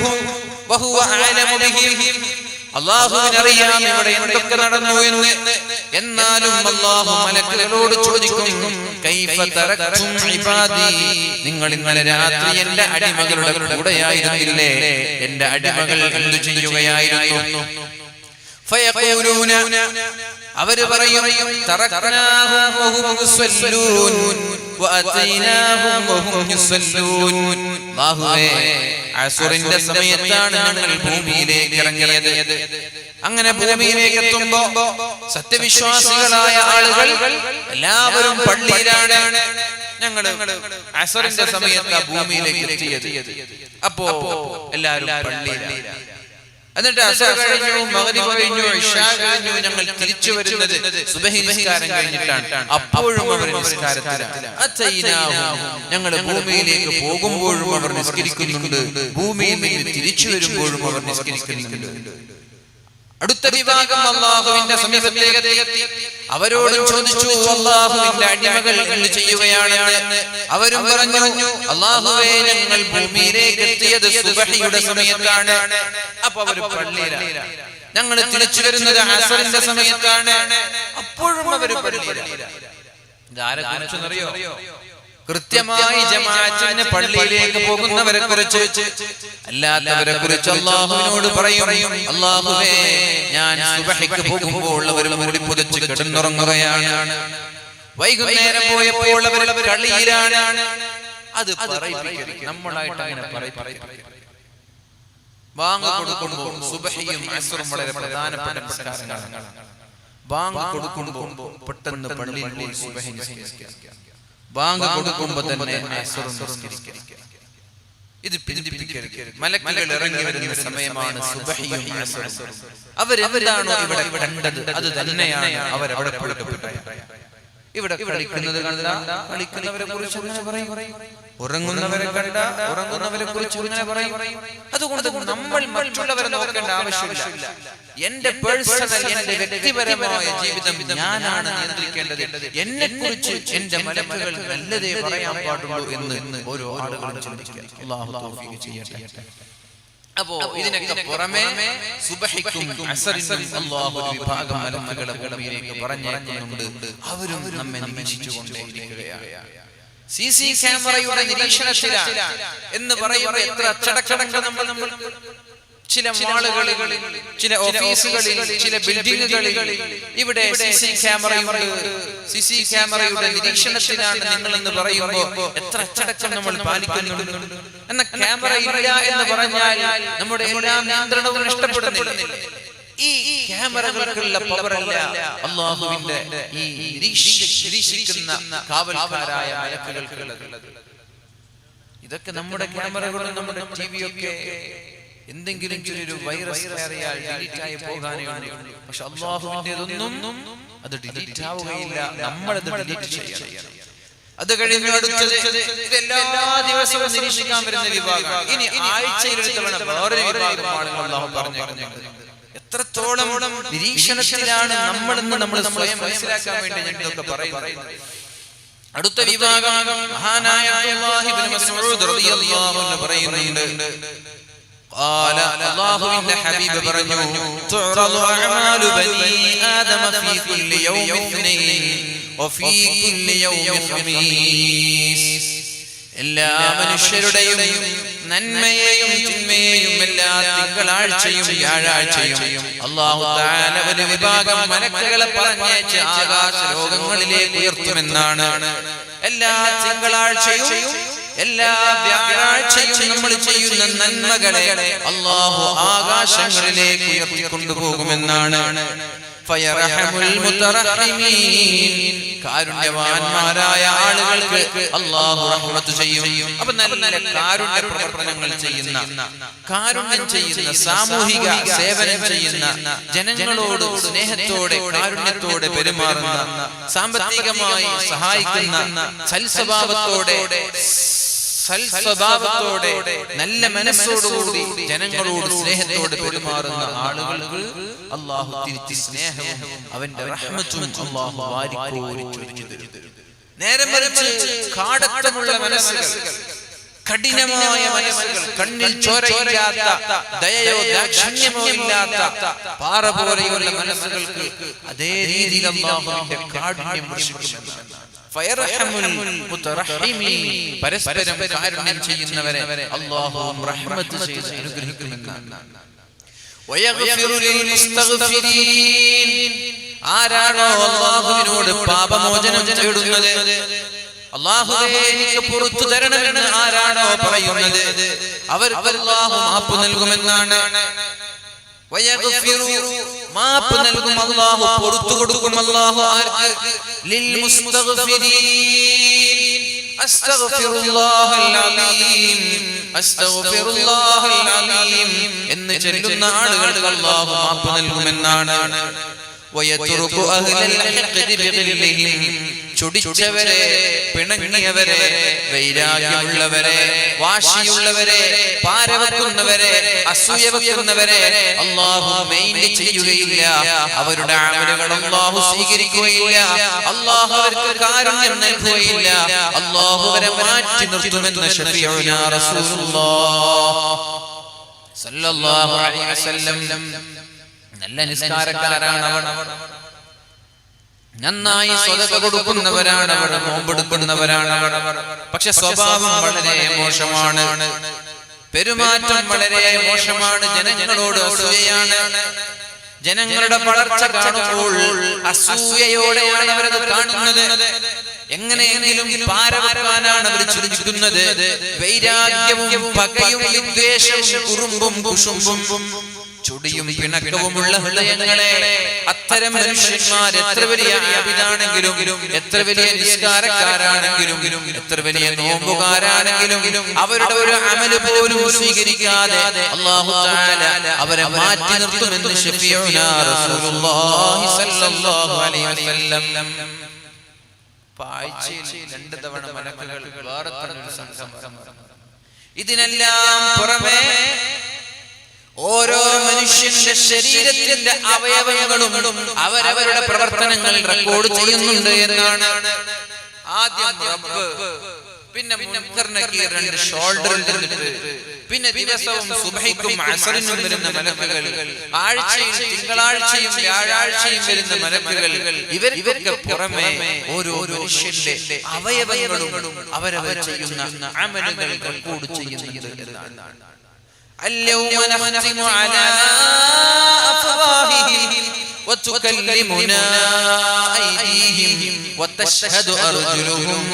വഹുവ അഅലമു ബിഹിം. അല്ലാഹുവിനറിയാം ഇവിടെ എന്തൊക്കെ നടന്നു എന്ന്. എന്നാലും അല്ലാഹു മലക്കുകളോട് ചോദിക്കും, കൈഫ തറക്തും ഇബാദി. നിങ്ങൾ ഇന്നലെ രാത്രി എന്റെ അടിമകളുടെ കൂടെയായിരുന്നില്ലേ? എന്റെ അടിമകൾ എന്തു ചെയ്യുകയായിരുന്നു? ഫയഖൂലൂന. അവർ പറയും, തറക്നാഹും വഹും യുസല്ലൂൻ വഅതൈനാഹും വഹും യുസല്ലൂൻ. അല്ലാഹുവേ, അസ്റിന്റെ സമയത്താണ് ഞങ്ങൾ ഭൂമിയിലേക്ക് ഇറങ്ങിയത്. അങ്ങനെ ഭൂമിയിലേക്ക് എത്തുമ്പോ സത്യവിശ്വാസികളായ ആളുകൾ എല്ലാവരും പള്ളിയിലാണ്. ഞങ്ങൾ അസ്റിന്റെ സമയത്ത് ഭൂമിയിലേക്ക് എത്തിയത്. അപ്പോ എല്ലാവരും പള്ളിയിലാണ്. എന്നിട്ട് അസ്ർ കഴിഞ്ഞു, മഗ്രിബ് കഴിഞ്ഞു, ഇശാ കഴിഞ്ഞു. ഞങ്ങൾ തിരിച്ചു വരുന്നത് സുബ്ഹി നിസ്കാരം കഴിഞ്ഞിട്ടാണ്. അപ്പോഴും അവർ നിസ്കാരത്തിലാണ്. അതൈനാഹും. ഞങ്ങൾ ഭൂമിയിലേക്ക് പോകുമ്പോഴും അവർ നിസ്കരിക്കുന്നുണ്ട്. ഭൂമിയിൽ നിന്ന് തിരിച്ചു വരുമ്പോഴും അവർ നിസ്കരിക്കുന്നുണ്ട്. അടുത്ത വിഭാഗം അല്ലാഹുവിന്റെ സമീപത്തേക്ക് എത്തി. അവരോട് ചോദിച്ചു, അല്ലാഹുവിന്റെ അടിമകൾ എന്ത് ചെയ്യുകയാണെന്ന്. അവരും പറഞ്ഞു, അല്ലാഹുവേ, ഞങ്ങൾ ഭൂമിയിലേക്ക് എത്തിയത് സുബ്ഹിയുടെ സമയത്താണ്. അപ്പോൾ അവർ പള്ളിയിലാണ്. ഞങ്ങൾ തിരിച്ചു വരുന്നത് അസ്റിന്റെ സമയത്താണ്. അപ്പോഴും അവർ പള്ളിയിലാണ്. ഇതാരെ കുറിച്ചെന്നറിയോ? കൃത്യമായി ജമാഅത്തിന് പള്ളിയിലേക്ക് പോകുന്നവരെ കുറിച്ച്. അല്ലാത്തവരെ കുറിച്ച് അല്ലാഹുവിനോട് പറയും, അല്ലാഹുവേ, ഞാൻ സുബ്ഹിക്ക് പോകുമ്പോൾ അവർ മൂടി പുതച്ച് കിടന്നുറങ്ങുകയാണ്. വൈകുന്നേരം പോയപ്പോൾ അവർ കളിയിലാണ്. അത് പറയിപ്പിക്കരുത്. നമ്മളായിട്ട് അങ്ങനെ പറയിപ്പിക്കരുത്. ബാങ്ക് കൊടുക്കുമ്പോൾ സുബ്ഹിയും അസ്റും വളരെ പ്രധാനപ്പെട്ട നിസ്കാരങ്ങളാണ്. ബാങ്ക് കൊടുക്കുമ്പോൾ പെട്ടെന്ന് പള്ളിയിൽ പോയി സുബ്ഹി നിസ്കരിക്കുക. ബാങ്ക് കൊടുക്കുമ്പോൾ തന്നെ അസ്റും നിസ്കരിക്കുക. ഇത് പിന്തിപ്പിക്കരുത്. മലക്കുകൾ ഇറങ്ങി വരുന്ന സമയമാണ് സുബ്ഹിയും അസ്റും. അവരെന്താണോ ഇവിടെ കണ്ടത് അത് തന്നെയാണ് അവരവിടെ കൊടുക്കപ്പെട്ടത്. ഇവിടെ കളിക്കുന്നത് കണ്ട കളിക്കുന്നവരെ കുറിച്ച് അങ്ങനെ പറയും. ഉറങ്ങുന്നവരെ കണ്ട ഉറങ്ങുന്നവരെ കുറിച്ച് ഇങ്ങനെ പറയും. അതുകൊണ്ട് നമ്മൾ മറ്റുള്ളവരെ നോക്കേണ്ട ആവശ്യമില്ല. എന്റെ പേഴ്സണൽ, എന്റെ വ്യക്തിപരമായ ജീവിതം ഞാനാണ് നിയന്ത്രിക്കേണ്ടത്. എന്നെ കുറിച്ച് എന്റെ മലക്കുകൾ നല്ലതേ പറയാൻ പാടുള്ളൂ എന്ന് ഓരോ ആളുകളും ചിന്തിക്കുക. അല്ലാഹു തൗഫീഖ് ചെയ്യട്ടെ. അപ്പോ ഇതിനൊക്കെ പുറമെ സുബ്ഹിക്കും അസ്റിനും അല്ലാഹു ഒരു വിഭാഗം മലക്കുകളെ ഭൂമിയിലേക്ക് പറഞ്ഞേക്കുന്നുണ്ട്. അവരും നമ്മെ നിരീക്ഷിച്ചുകൊണ്ടേയിരിക്കുകയാണ്. സിസി ക്യാമറയുടെ നിരീക്ഷണത്തിലാണ് എന്ന് പറയുമ്പോൾ എത്ര അച്ചടക്കങ്ങൾ നമ്മൾ ചില മാളുകളിൽ, ചില ഓഫീസുകളിൽ, ചില ബിൽഡിങ്ങുകളിൽ ഇവിടെ സിസി ക്യാമറയുണ്ട്. സിസി ക്യാമറയുടെ നിരീക്ഷണത്തിലാണ് നിങ്ങളെന്ന് പറയുമ്പോൾ എത്ര അച്ചടക്കം നമ്മൾ പാലിക്കുന്നുണ്ട്. എന്ന ക്യാമറ ഇല്ല എന്ന് പറഞ്ഞാൽ നമ്മുടെ എല്ലാ നിയന്ത്രണവും നഷ്ടപ്പെടുന്നില്ല. ഈ ക്യാമറകൾക്കുള്ള പവറല്ല അല്ലാഹുവിന്റെ ഈ നിരീക്ഷിക്കുന്ന കാവൽക്കാരായ മലക്കുകൾക്കുള്ളത്. ഇതൊക്കെ നമ്മുടെ ക്യാമറകളും നമ്മുടെ ടിവിയൊക്കെ എന്തെങ്കിലും ഒരു വൈറസ് കയറിയാൽ ഡിലീറ്റ് ആയി പോകാനേ ഉള്ളൂ. പക്ഷെ അല്ലാഹുവിന്റേതൊന്നും അത് ഡിലീറ്റ് ആവുകയില്ല. നമ്മളത് ഡിലീറ്റ് ചെയ്യണം. അത് കഴിഞ്ഞു അടുത്തത് എല്ലാ ദിവസവും നിരീക്ഷിക്കാൻ വരുന്ന വിഭാഗം. ഇനി ആഴ്ചയിൽ ഒരു തവണ വേറൊരു വിഭാഗം ആളുകൾ അല്ലാഹു പറഞ്ഞിട്ടുണ്ട്. എത്രത്തോളം നിരീക്ഷണത്തിലാണ് നമ്മളെന്ന് നമ്മൾ സ്വയം മനസ്സിലാക്കാൻ വേണ്ടി ഞാൻ ഇതൊക്കെ പറയുന്നത്. അടുത്ത വിഭാഗം മഹാനായ അബ്ദുല്ലാഹി ഇബ്നു മസ്ഊദ് റളിയല്ലാഹു അൻഹു പറയുന്നുണ്ട്, قال الله إن حبيب برنو تعرض أعمال بني آدم في كل يوم اثنين وفي كل يوم خميس. എല്ലാ മനുഷ്യരുടെയും നന്മയെയും തിന്മയെയും എല്ലാ തിങ്കളാഴ്ചയും വ്യാഴാഴ്ചയും അല്ലാഹു തആല ഒരു വിഭാഗം മലക്കുകളെ പറഞ്ഞയച്ച് ആകാശ ലോകങ്ങളിലേക്ക് ഉയർത്തുമെന്നാണ്. എല്ലാ തിങ്കളാഴ്ചയും എല്ലാ വ്യാഴാഴ്ചയും നമ്മൾ ചെയ്യുന്ന നന്മകളെ അല്ലാഹു ആകാശങ്ങളിലേക്ക് ഉയർത്തിക്കൊണ്ടുപോകുമെന്നാണ്. ഫയറഹമുൽ മുതറഹിമീൻ, കാരുണ്യവാന്മാരായ ആളുകൾക്ക് അല്ലാഹു റഹ്മത്ത് ചെയ്യും. അപ്പോൾ നല്ല കാരുണ്യ പ്രവർത്തനങ്ങൾ ചെയ്യുന്ന, കാരുണ്യം ചെയ്യുന്ന, സാമൂഹിക സേവനം ചെയ്യുന്ന, ജനങ്ങളോട് സ്നേഹത്തോടെ കാരുണ്യത്തോടെ പെരുമാറുന്ന, സാമ്പത്തികമായി സഹായിക്കുന്ന, സൽസ്വഭാവത്തോടെ നല്ല മനസ്സോടുകൂടി ജനങ്ങളോട് സ്നേഹത്തോടെ പെരുമാറുന്ന ആളുകൾക്ക് അല്ലാഹു തിരിച്ച് സ്നേഹവും അവന്റെ റഹ്മത്തും അല്ലാഹു വാരിക്കോരി ചൊരിഞ്ഞു തരും. നേരെ മറിച്ച് കാടത്തമുള്ള മനസ്സുകൾ, കഠിനമായ മനസ്സുകൾ, കണ്ണിൽ ചോരയില്ലാത്ത, ദയയോ ദാക്ഷിണ്യമോ ഇല്ലാത്ത പാറ പോലെയുള്ള മനസ്സുകൾക്ക് അതേ രീതിയിൽ അല്ലാഹുവിന്റെ കാരുണ്യം വർഷിക്കുമെന്നാണ്. പരസ്പരം കാരുണ്യം ചെയ്യുന്നവരെ അല്ലാഹു റഹ്മത്ത് ചെയ്ത് അനുഗ്രഹിക്കുമെന്നാണ്. ആരാണോ അല്ലാഹുവിനോട് പാപമോചനം തേടുന്നത്, അല്ലാഹുവേ എനിക്ക് പുറത്തു തരണമെന്ന് ആരാണോ പറയുന്നത്, അവർക്ക് അല്ലാഹു മാപ്പ് നൽകുമെന്നാണ്. മാപ്പ് നൽകും അല്ലാഹു, പുറത്തു കൊടുക്കും അല്ലാഹു. ആർക്ക്? ലിൽ മുസ്തഗ്ഫിരീൻ. അസ്തഗ്ഫിറുല്ലാഹൽ അലീം, അസ്തഗ്ഫിറുല്ലാഹൽ അലീം എന്ന് ചൊല്ലുന്ന ആളുകൾക്ക് അല്ലാഹു മാപ്പ് നൽകുമെന്നാണ്. വയതുറുകു അഹ്ലൽ ഹിഖ്ദി ബിഗില്ലിഹിം, ചുടിച്ചവരെ, പിണങ്ങിയവരെ, വൈരാഗ്യമുള്ളവരെ, വാശിയുള്ളവരെ, പാരവെക്കുന്നവരെ, അസൂയ വെക്കുന്നവരെ അല്ലാഹു മൈൻഡ് ചെയ്യുകയില്ല. അവരുടെ അമലുകൾ അല്ലാഹു സ്വീകരിക്കുകയില്ല. അല്ലാഹു അവർക്ക് കാരുണ്യം നൽകുകയില്ല. അല്ലാഹു അവരെ മാറ്റി നിർത്തുമെന്ന് ശഫീഉനാ റസൂലുള്ളാഹ് സല്ലല്ലാഹു അലൈഹി വസല്ലം. നല്ല നിസ്കാരക്കാരാണ് അവർ, നന്നായി സ്വതക കൊടുക്കുന്നവരാണ് അവർ, നോമ്പെടുക്കുന്നവരാണ് അവർ. പക്ഷെ സ്വഭാവം വളരെ മോശമാണ്, പെരുമാറ്റം വളരെ മോശമാണ്, ജനങ്ങളോട് അസൂയയാണ്. ജനങ്ങളുടെ വളർച്ച കാണുമ്പോൾ അസൂയയോടെയാണ് അവരത് കാണുന്നത്. എങ്ങനെയെങ്കിലും പാരവെക്കാനാണ് അവർ ചിന്തിക്കുന്നത്. വൈരാഗ്യവും പകയും വിദ്വേഷവും കുറുമ്പും കുശുമ്പും ചുടിയും പിണക്കവുമുള്ള ഹൃദയങ്ങളെ അത്തരം മനുഷ്യന്മാർ എത്ര വലിയ ആബിദാണെങ്കിലും, എത്ര വലിയ നിസ്കാരക്കാരാണെങ്കിലും, എത്ര വലിയ നോമ്പുകാരാണെങ്കിലും അവരുടെ ഒരു അമല് പോലും സ്വീകരിക്കാതെ അല്ലാഹു തആല അവരെ മാറ്റി നിർത്തുമെന്ന് ശഫീഉനാ റസൂലുള്ളാഹി സ്വല്ലല്ലാഹു അലൈഹി വസല്ലം. ആഴ്ചയിൽ 2 തവണ മലക്കുകൾ വേറെ ഒരു സംഘം. ഇതിനെല്ലാം പുറമെ ഓരോ മനുഷ്യന്റെ ശരീരത്തിന്റെ അവയവങ്ങളും അവരവരുടെ പ്രവർത്തനങ്ങൾ റെക്കോർഡ് ചെയ്യുന്നുണ്ട് എന്നാണ്. ആദ്യം റബ്ബ്, പിന്നെ മുൻകർ നകീർ 2 ഷോൾഡറിൽ ഇരുന്നിട്ട്, പിന്നെ ദിവസവും സുബഹിക്കും അസറിനും വരുന്ന മലക്കുകൾ, ആഴ്ചയിൽ തിങ്കളാഴ്ചയും വ്യാഴാഴ്ചയും വരുന്ന മലക്കുകൾ. ഇവർക്ക് പുറമെ ഓരോ മനുഷ്യന്റെ അവയവങ്ങളും അവരവർ ചെയ്യുന്ന അമലുകൾ റെക്കോർഡ് ചെയ്യുന്നുണ്ട് എന്നാണ്. اليوم نختم على أفواههم وتكلمنا أيديهم وتشهد أرجلهم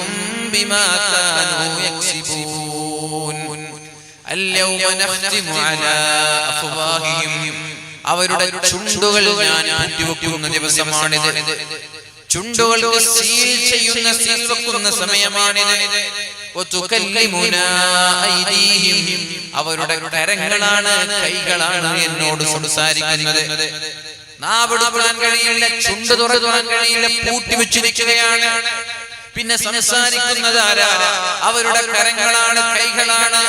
بما كانوا يكسبون. اليوم نختم على أفواههم, അവരുടെ ചുണ്ടുകൾ ഞാൻ മാറ്റിവെക്കുന്ന ദിവസമാണിത്. ചുണ്ടുകൾക്ക് സീൽ ചെയ്യുന്ന, സീൽ വെക്കുന്ന സമയമാണിത്. അവരുടെ കരങ്ങളാണ്, കൈകളാണ് എന്നോട് സംസാരിക്കുന്നത്. നാവ് തുറക്കാൻ കഴിയില്ല, ചുണ്ട് തുറക്കാൻ കഴിയില്ല, പൂട്ടി വെച്ചിരിക്കുകയാണ്. പിന്നെ സംസാരിക്കുന്നത് ആരാ? അവരുടെ കരങ്ങളാണ്, കൈകളാണ്.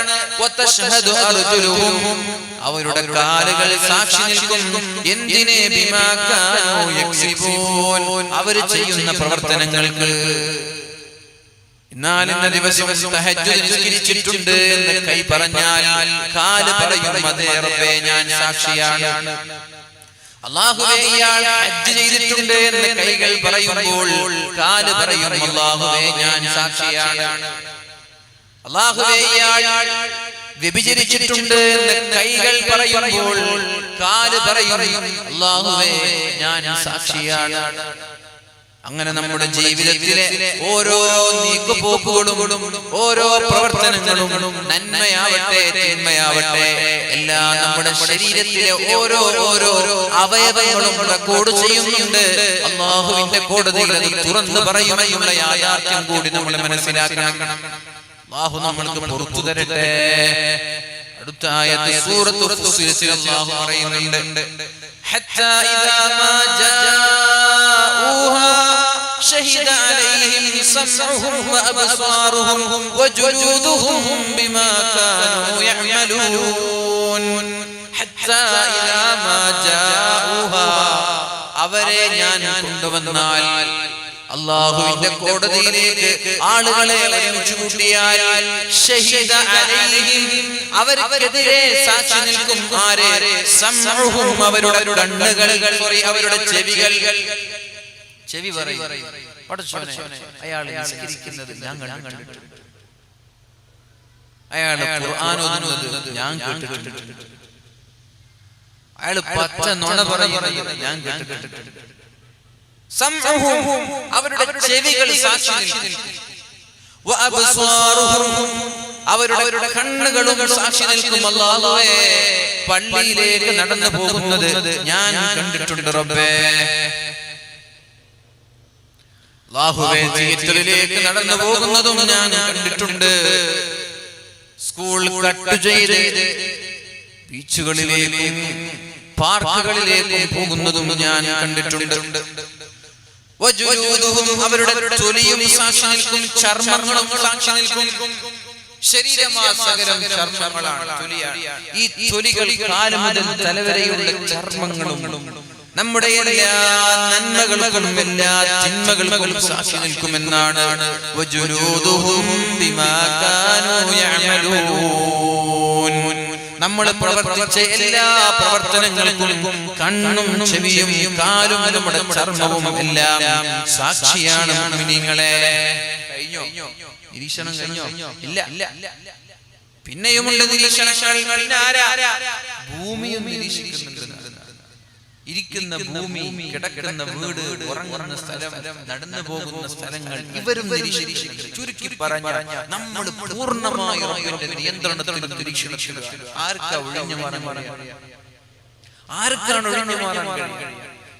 വതശ്ഹദു അർജുലുഹും, അവരുടെ കാലുകൾ സാക്ഷി നിൽക്കും. എന്തിനെ? ബിമാ കാനൂ യക്സിബൂൻ, അവർ ചെയ്യുന്ന പ്രവർത്തനങ്ങൾക്ക്. എന്നാൽ ഇന്ന ദിവസം തഹജ്ജുദ് നിസ്കരിച്ചിട്ടുണ്ട് എന്ന് കൈ പറഞ്ഞാൽ കാല് പറയും, അതേ റബ്ബേ ഞാൻ സാക്ഷിയാണ്. അല്ലാഹുവേ ഇയാൾ ഹജ്ജ് ചെയ്തിട്ടുണ്ട് എന്ന് കൈകൾ പറയുമ്പോൾ കാല് പറയും, അല്ലാഹുവേ ഞാൻ സാക്ഷിയാണ്. അല്ലാഹുവേ ഇയാൾ വ്യഭിചരിച്ചിട്ടുണ്ട് എന്ന് കൈകൾ പറയുമ്പോൾ കാല് പറയും, അല്ലാഹുവേ ഞാൻ സാക്ഷിയാണ്. അങ്ങനെ നമ്മുടെ ജീവിതത്തിലെ ഓരോ നീക്കുപോക്കുകളും ഓരോ പ്രവർത്തനങ്ങളും നന്മയാവട്ടെ തിന്മയാവട്ടെ എല്ലാം നമ്മുടെ ശരീരത്തിലെ ഓരോ അവയവങ്ങളും റെക്കോർഡ് ചെയ്യുന്നുണ്ട്. അല്ലാഹുവിന്റെ കോടതിയിൽ അത് തുറന്നു പറയുമെന്നുള്ള യാഥാർത്ഥ്യം കൂടി നമ്മൾ മനസ്സിലാക്കണം. അല്ലാഹു നമ്മൾക്ക് പുറത്തു തരട്ടെ. അടുത്ത ആയത്ത് സൂറത്തുൽ ഫുസ്സിൽ അല്ലാഹു പറയുന്നുണ്ട്, ഹത്താ ഇദാ മാ ജാഊഹാ شهد عليهم سمعهم وأبصارهم وجلودهم بما كانوا يعملون حتى إذا ما جاءوها അവരെ ഞാൻ കൊണ്ടുവന്നാൽ, അല്ലാഹുവിന്റെ കോടതിയിലേക്ക് ആളുകളെ ഒരുമിച്ച് കൂട്ടിയാൽ, ഷഹീദ അലൈഹിം, അവർക്കെതിരെ സാക്ഷി നിൽക്കും ആരെ? സമഉഹും, അവരുടെ കണ്ണുകൾ, അവരുടെ ചെവികൾ. ചെവി പറയും, പടച്ചോനെ അയാൾ നിസ്കരിക്കുന്നത് ഞാൻ കണ്ടിട്ടുണ്ട്, അയാൾ ഖുർആൻ ഓതുന്നത് ഞാൻ കേട്ടിട്ടുണ്ട്, അയാൾ പച്ച നുണ പറയുന്നത് ഞാൻ കേട്ടിട്ടുണ്ട്. സമഉഹും, അവരുടെ ചെവികൾ സാക്ഷി നിൽക്കും. വഅബ്സാറുഹും, അവരുടെ കണ്ണുകളും സാക്ഷി നിൽക്കും. അല്ലാഹുവേ പള്ളിയിലേക്ക് നടന്നു പോകുന്നത് ഞാൻ കണ്ടിട്ടുണ്ട് റബ്ബേ. അല്ലാഹുവേ തിയേറ്ററിലേക്ക് നടന്നു പോകുന്നതും ഞാൻ കണ്ടിട്ടുണ്ട്. സ്കൂൾ കട്ട് ചെയ്ത് ബീച്ചുകളിലേക്കും പാർക്കുകളിലേക്കും പോകുന്നതും ഞാൻ കണ്ടിട്ടുണ്ട്. വജൂദുഹും, അവരുടെ തൊലിയും സാക്ഷി നിൽക്കും, ചർമ്മങ്ങളും സാക്ഷി നിൽക്കും. ശരീരമാസകലം ചർമ്മങ്ങളാണ്, തൊലിയാണ്. ഈ തൊലികൾ കാല് മുതൽ തലവരെയുള്ള ചർമ്മങ്ങളും നമ്മുടെ എല്ലാ നന്മകൾക്കും എല്ലാ തിന്മകൾക്കും സാക്ഷി നിൽക്കുമെന്നാണ്. വജുലൂദുഹും ബിമാ കാനൂ യഅമലൂൻ, നമ്മൾ പ്രവർത്തിച്ച എല്ലാ പ്രവർത്തനങ്ങൾക്കും കണ്ണും ചെവിയും കാലും നമ്മുടെ ചർമ്മവും എല്ലാം സാക്ഷിയാണ്. മുഅ്മിനീങ്ങളെ, കഴിഞ്ഞോ നിരീക്ഷണം? കഴിഞ്ഞോ? ഇല്ല. പിന്നെയുമുണ്ട് നിരീക്ഷണങ്ങൾ. ഭൂമിയും നിരീക്ഷിക്കുന്നുണ്ട്. ഇരിക്കുന്ന ഭൂമി, കിടക്കുന്ന വീട്, ഉറങ്ങുന്ന സ്ഥലം, നടന്നു പോകുന്ന സ്ഥലങ്ങൾ, ഇവരും നിരീക്ഷിക്കുന്നു. ചുരുക്കി പറഞ്ഞാൽ നമ്മൾ പൂർണ്ണമായി റബ്ബിന്റെ നിയന്ത്രണത്തിൽ നിരീക്ഷിക്കുക. ആർക്കാണ് ഒഴിഞ്ഞു മാറാൻ കഴിയുക?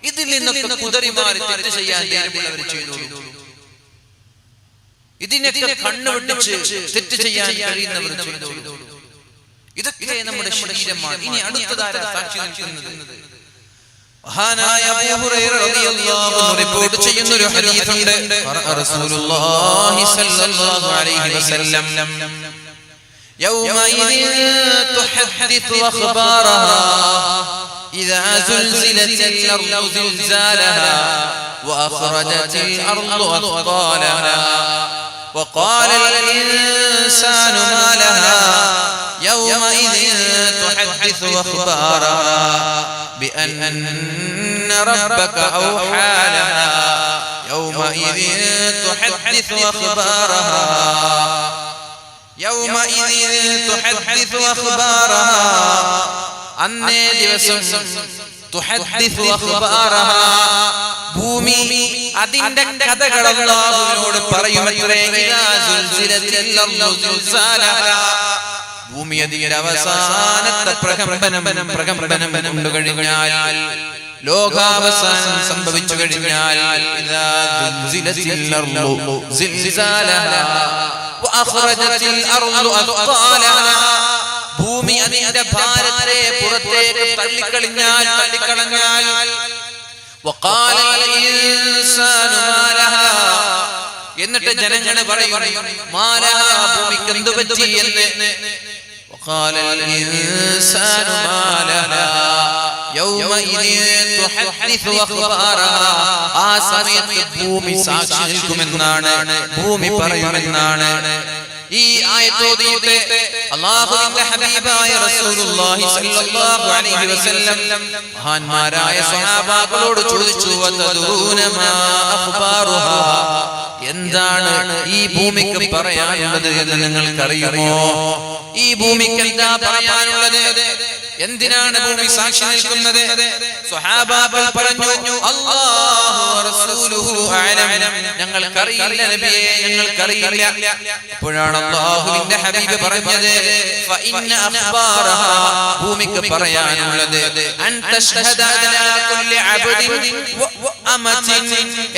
ഇതിൽ നിന്നൊക്കെ കുതറിമാറി തെറ്റ് ചെയ്യാൻ അവർ ചെയ്തോളൂ. ഇതിനൊക്കെ കണ്ണുവെട്ടിച്ച് തെറ്റ് ചെയ്യാൻ കഴിയുന്നവർ ചെയ്തോളൂ. ഇതൊക്കെ നമ്മുടെ ശരീരമാണ്. ഇനി അടുത്തതാരാ സാക്ഷി നിൽക്കുന്നത്? മഹാനായ അബൂ ഹുറൈറ റളിയല്ലാഹു അൻഹു റിപ്പോർട്ട് ചെയ്യുന്ന ഒരു ഹദീസുണ്ട്. റസൂലുള്ളാഹി സ്വല്ലല്ലാഹു അലൈഹി വസല്ലം യൗമഇദിൻ തുഹദ്ദിഥു അഖ്ബാറഹാ ഇദാ സുൽസിലത്തിൽ അർളു സിൽസാലഹാ വഅഖ്റജത്തിൽ അർളു അത്ഖാലഹാ وقال الإنسان ما لها يومئذ تحدث أخبارها بأن ربك أوحى لها يومئذ تحدث أخبارها يومئذ تحدث أخبارها അന്നേ ദിവസം തുഹദ്ദിഥു അഖ്ബാറഹാ, ഭൂമി അതിന്റെ കഥകൾ അല്ലാഹുവിനോട് പറയുമത്രേ. ഇദാ സുൽസിലത്തിൽ അർളു സിൽസാലഹാ, ഭൂമി അതിന്റെ അവസാനത്തെ പ്രകമ്പനം കൊണ്ടു കഴിഞ്ഞാൽ, ലോകാവസാനം സംഭവിച്ചു കഴിഞ്ഞാൽ, ഇദാ സുൽസിലത്തിൽ അർളു സിൽസാലഹാ വഅഖ്റജത്തിൽ അർളു അത്ഖാലഹാ, ഭൂമി അതിന്റെ ഭാരത്തെ പുറത്തേക്ക് തള്ളിക്കളഞ്ഞാൽ വഖാല അൽ ഇൻസാനു മാ ലഹാ, എന്നിട്ട് ജനങ്ങൾ പറയും മാലാ ഭൂമിക്ക് എന്തു പറ്റി എന്ന്. وقال الإنسان ما لها يومئذ تحدث أخبارها. ആ സമയത്ത് ഭൂമി സാക്ഷി നിൽക്കുമെന്നാണ്, ഭൂമി പറയുമെന്നാണ്. ഈ ആയത്ത് ഓതിയിട്ട് അല്ലാഹുവിന്റെ ഹബീബായ റസൂലുള്ളാഹി സ്വല്ലല്ലാഹു അലൈഹി വസല്ലം മഹാന്മാരായ സ്വഹാബാക്കളോട് ചോദിച്ചു, വതദൂന മാ അഖ്ബാറുഹാ, എന്താണ് ഈ ഭൂമിക്ക് പറയാനുള്ളത് എന്ന് നിങ്ങൾക്കറിയുമോ? ഈ ഭൂമിക്ക് എന്താ പറയാനുള്ളത്? എന്തിനാണ് ഭൂമി സാക്ഷി നിൽക്കുന്നത്? സ്വഹാബാക്കൾ പറഞ്ഞു, അല്ലാഹു റസൂലുഹു അഅലം, ഞങ്ങൾക്കറിയില്ല നബിയേ, ഞങ്ങൾക്കറിയില്ല. അപ്പോഴാണ് അല്ലാഹുവിന്റെ ഹബീബ് പറഞ്ഞത്, ഫഇന്ന അഖ്ബാറഹാ, ഭൂമിക്ക് പറയാനുള്ളത് അൻ തശ്ഹദ അലാ കുല്ലി അബ്ദിൻ വ അമതിൻ,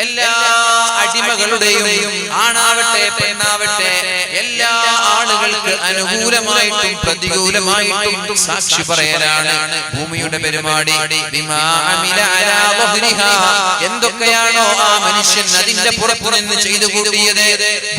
എല്ലാ അടിമകളുടെയും ആണാവട്ടെ പെണ്ണാവട്ടെ എല്ലാ ആളുകൾക്ക് അനുകൂലമായിട്ടും പ്രതികൂലമായിട്ടും സാക്ഷി പറയലാണ് ഭൂമിയുടെ പരിപാടി. ബിമാ അമില അലാ വഹ്രിഹാ, എന്തൊക്കെയാണോ ആ മനുഷ്യൻ അതിന്റെ പുറത്തു നിന്ന് ചെയ്തു കൂട്ടിയത്,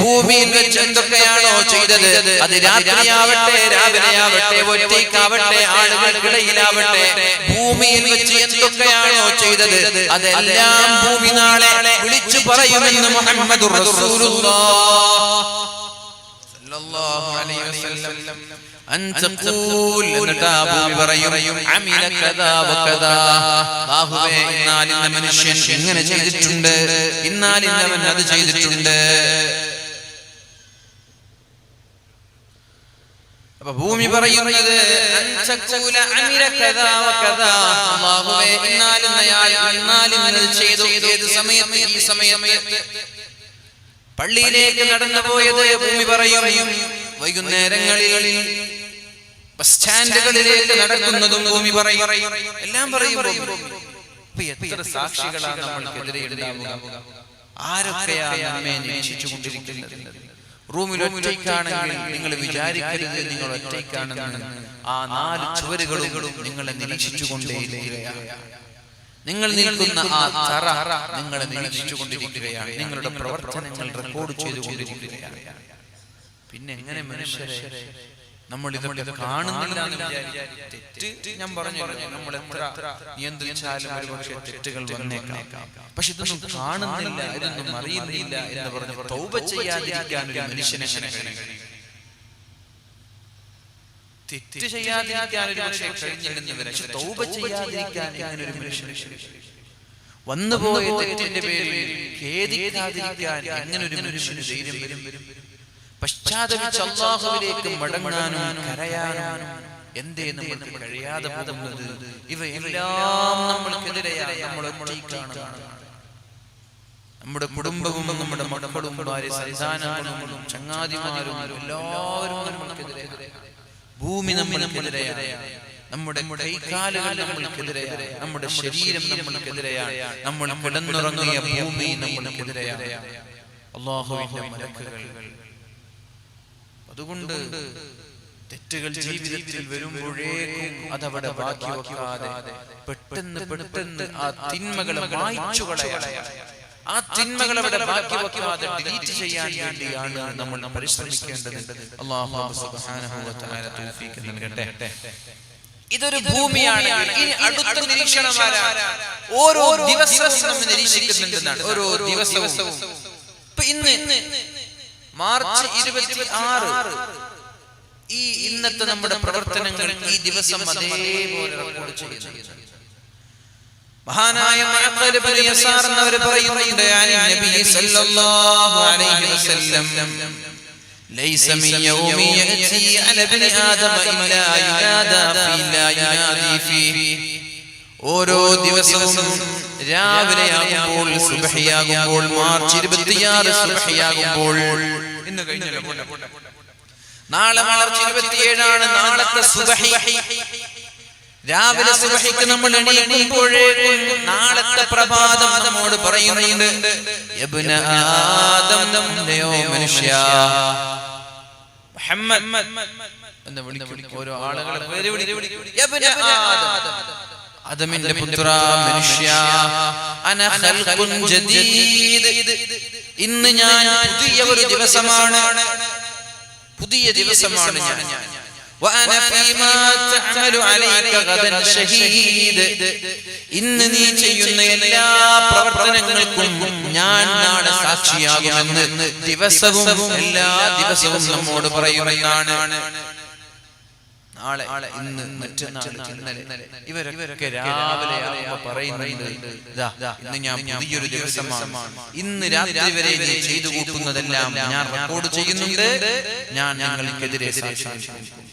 ഭൂമിയിൽ വെച്ച് എന്തൊക്കെയാണോ ചെയ്തത്, അത് രാത്രിയാവട്ടെ രാവിലെയാവട്ടെ ഒറ്റയ്ക്കാവട്ടെ ആളുകൾക്കിടയിലാവട്ടെ, ഭൂമിയിൽ വെച്ച് എന്തൊക്കെയാണോ ചെയ്തത് അതെല്ലാം ഭൂമി നാളെ വിളിച്ചു പറയുമെന്ന് മുഹമ്മദുർ റസൂലുള്ളാഹ് സല്ലല്ലാഹു അലൈഹി വസല്ലം. അൻതഖൂൽ, എന്നിട്ട് ആ ഭൂമി പറയും, അമില കദാ വകദാ, അല്ലാഹുവേ ഇന്നാലിന്ന മനുഷ്യൻ ഇങ്ങനെ ചെയ്തിട്ടുണ്ട്, ഇന്നാലിന്നവൻ അത് ചെയ്തിട്ടുണ്ട്. അപ്പൊ ഭൂമി പറയുന്നത് അൻതഖൂല അമില കദാ വകദാ, അല്ലാഹുവേ ഇന്നാലിന്നയാൾ ഇന്നാലിന്നത് ചെയ്തു. ഏത് സമയത്ത്? ഈ സമയത്ത് പള്ളിയിലേക്ക് നടന്നു പോയത് ഭൂമി പറയും, വൈകുന്നേരങ്ങളിൽ ബസ് സ്റ്റാൻഡുകളിലേക്ക് നടക്കുന്നതും ഭൂമി പറയും, എല്ലാം പറയും. എത്ര സാക്ഷികളാണ് നമ്മൾക്കെതിരെ ഉണ്ടാവുക? ആരൊക്കെയാണ് നമ്മെ നിരീക്ഷിച്ചുകൊണ്ടിരിക്കുന്നത്? റൂമിൽ ഒറ്റയ്ക്കാണെങ്കിൽ നിങ്ങൾ വിചാരിക്കരുത് നിങ്ങൾ ഒറ്റയ്ക്കാണെന്ന്. ആ 4 ചുവരുകളും നിങ്ങളെ നിരീക്ഷിച്ചുകൊണ്ടേയിരിക്കുകയാണ്. നിങ്ങൾ നിൽക്കുന്ന ആ തറ നിങ്ങളെ നിരീക്ഷിച്ചുകൊണ്ടിരിക്കുകയാണ്. നിങ്ങളുടെ പ്രവർത്തനങ്ങൾ റെക്കോർഡ് ചെയ്തുകൊണ്ടിരിക്കുകയാണ്. പിന്നെ എങ്ങനെ മനുഷ്യരെ നമ്മൾ ഇതൊക്കെ കാണുന്നില്ല എന്ന് വിചാരിക്കും? തെറ്റ് ഞാൻ പറഞ്ഞു, നമ്മൾ എത്ര നിയന്ത്രിച്ചാലും ഒരുപക്ഷെ തെറ്റുകൾ വന്നേക്കാം. പക്ഷെ ഇതൊന്നും കാണുന്നില്ല, ഇതൊന്നും അറിയുന്നില്ല എന്ന് പറഞ്ഞ് തൗബ ചെയ്യാതിരിക്കാൻ ഒരു മനുഷ്യനെ കഴിയും? തെറ്റ് ചെയ്യാതിരിക്കാൻ ഒരു പക്ഷേ കഴിഞ്ഞില്ലെന്ന് വരാം, പക്ഷെ തൗബ ചെയ്യാതിരിക്കാൻ എങ്ങനെ ഒരു മനുഷ്യനെ വന്നുപോയ തെറ്റിന്റെ പേരിൽ ഖേദിക്കാതിരിക്കാൻ എങ്ങനെ ഒരു മനുഷ്യന് ധൈര്യം വരും? പശ്ചാത്തപിച്ച് അല്ലാഹുവിലേക്ക് മടങ്ങാനും കരയാനും എന്തേ നമുക്ക് കഴിയാതെ പോകുന്നത്? ഇവയെല്ലാം നമ്മൾക്കെതിരെയാണ്. നമ്മൾ ഒറ്റയ്ക്കാണ്. നമ്മുടെ കുടുംബവും നമ്മുടെ മക്കളും ഭാര്യ സന്താനങ്ങളും ചങ്ങാതിമാരും എല്ലാവരും നമ്മൾക്കെതിരെയാണ്. ഭൂമി നമ്മൾക്കെതിരെയാണ്. നമ്മുടെ കൈകാലുകൾ നമ്മൾക്കെതിരെയാണ്. നമ്മുടെ ശരീരം നമ്മൾക്കെതിരെയാണ്. നമ്മൾ കിടന്നുറങ്ങിയ ഭൂമി നമ്മൾക്കെതിരെയാണ്. അല്ലാഹുവിന്റെ മലക്കുകൾ. അതുകൊണ്ട് തെറ്റുകൾ ജീവിതത്തിൽ വരുമ്പോഴേക്കും അതവിടെ ബാക്കി വെക്കാതെ പെട്ടെന്ന് ആ തിന്മകളെ മായ്ച്ചു കളയാൻ, ആ തിന്മകൾ അവിടെ ബാക്കി വെക്കാതെ ഡിലീറ്റ് ചെയ്യാൻ വേണ്ടിയാണ് നമ്മൾ പരിശ്രമിക്കേണ്ടത്. അല്ലാഹു സുബ്ഹാനഹു വ തആല തൗഫീഖ് നൽകട്ടെ. ഇതൊരു ഭൂമിയാണ്. ഇനി അടുത്ത നിരീക്ഷണമാണ്. ഓരോ ദിവസവും നമ്മൾ നിരീക്ഷിക്കുന്നുണ്ടെന്നാണ്. ഓരോ ദിവസവും. ഇന്ന് മാർച്ച് 26, ഈ ഇന്നത്തെ നമ്മുടെ പ്രവർത്തനങ്ങൾ ഈ ദിവസം അതേപോലെ റെക്കോർഡ് ചെയ്യുന്നു. മഹാനായ മഅഖൽ ബിൻ യസാർ എന്നവർ പറയുന്നുണ്ട്, നബി സല്ലല്ലാഹു അലൈഹി വസല്ലം, ലൈസ മിൻ യൗമി യഅതി അല ഇബ്നി ആദമ ഇല്ലാ യുനാദാ ഫീ ലാ യുനാദി ഫീഹി. ഓരോ ദിവസവും രാവിലെയാകുമ്പോൾ സുബ്ഹിയാകുമ്പോൾ, മാർച്ച് 26 സുബ്ഹിയാകുമ്പോൾ, ഇന്ന് കഴിഞ്ഞല്ലോ, നാളെ മാർച്ച് 27 ആണ് നാളത്തെ സുബ്ഹി. രാവിലെ സുബ്ഹിക്ക് നമ്മൾ എണീക്കുമ്പോഴേക്കും നാളത്തെ പ്രഭാതം നമ്മോട് പറയുന്നുണ്ട്, ഇബ്ന ആദം, മനുഷ്യ മുഹമ്മദ് എന്ന് വിളിക്കും. ഓരോ ആളുകളെ പേര് വിളിക്കും. ഇബ്ന ആദം, ആദമിന്റെ പുത്ര, മനുഷ്യ, അന ഖൽഖുൻ ജദീദ്, ഇന്ന് ഞാൻ പുതിയ ഒരു ദിവസമാണ്, പുതിയ ദിവസമാണ് ഞാൻ. وأنا فيما تعمل عليك غدا شهيد. ഇന്ന് നീ ചെയ്യുന്ന എല്ലാ പ്രവർത്തനങ്ങൾക്കും ഞാൻ നാളെ സാക്ഷിയാകുമെന്ന് ദിവസവും എല്ലാ ദിവസവും നമ്മോട് പറയുമെന്നാണ്. നാളെ, ഇന്ന്, മറ്റന്നാൾ, ഇന്നലെ ഇവരൊക്കെ രാവിലെ പറയുന്നുണ്ട്, ഇന്ന് ഞാൻ പുതിയൊരു ദിവസമാണ്, ഇന്ന് രാത്രി വരെ നീ ചെയ്തു കൂട്ടുന്നതെല്ലാം ഞാൻ റെക്കോർഡ് ചെയ്യുന്നുണ്ട്, ഞാൻ ഞങ്ങൾക്കെതിരെ സാക്ഷിയാകും.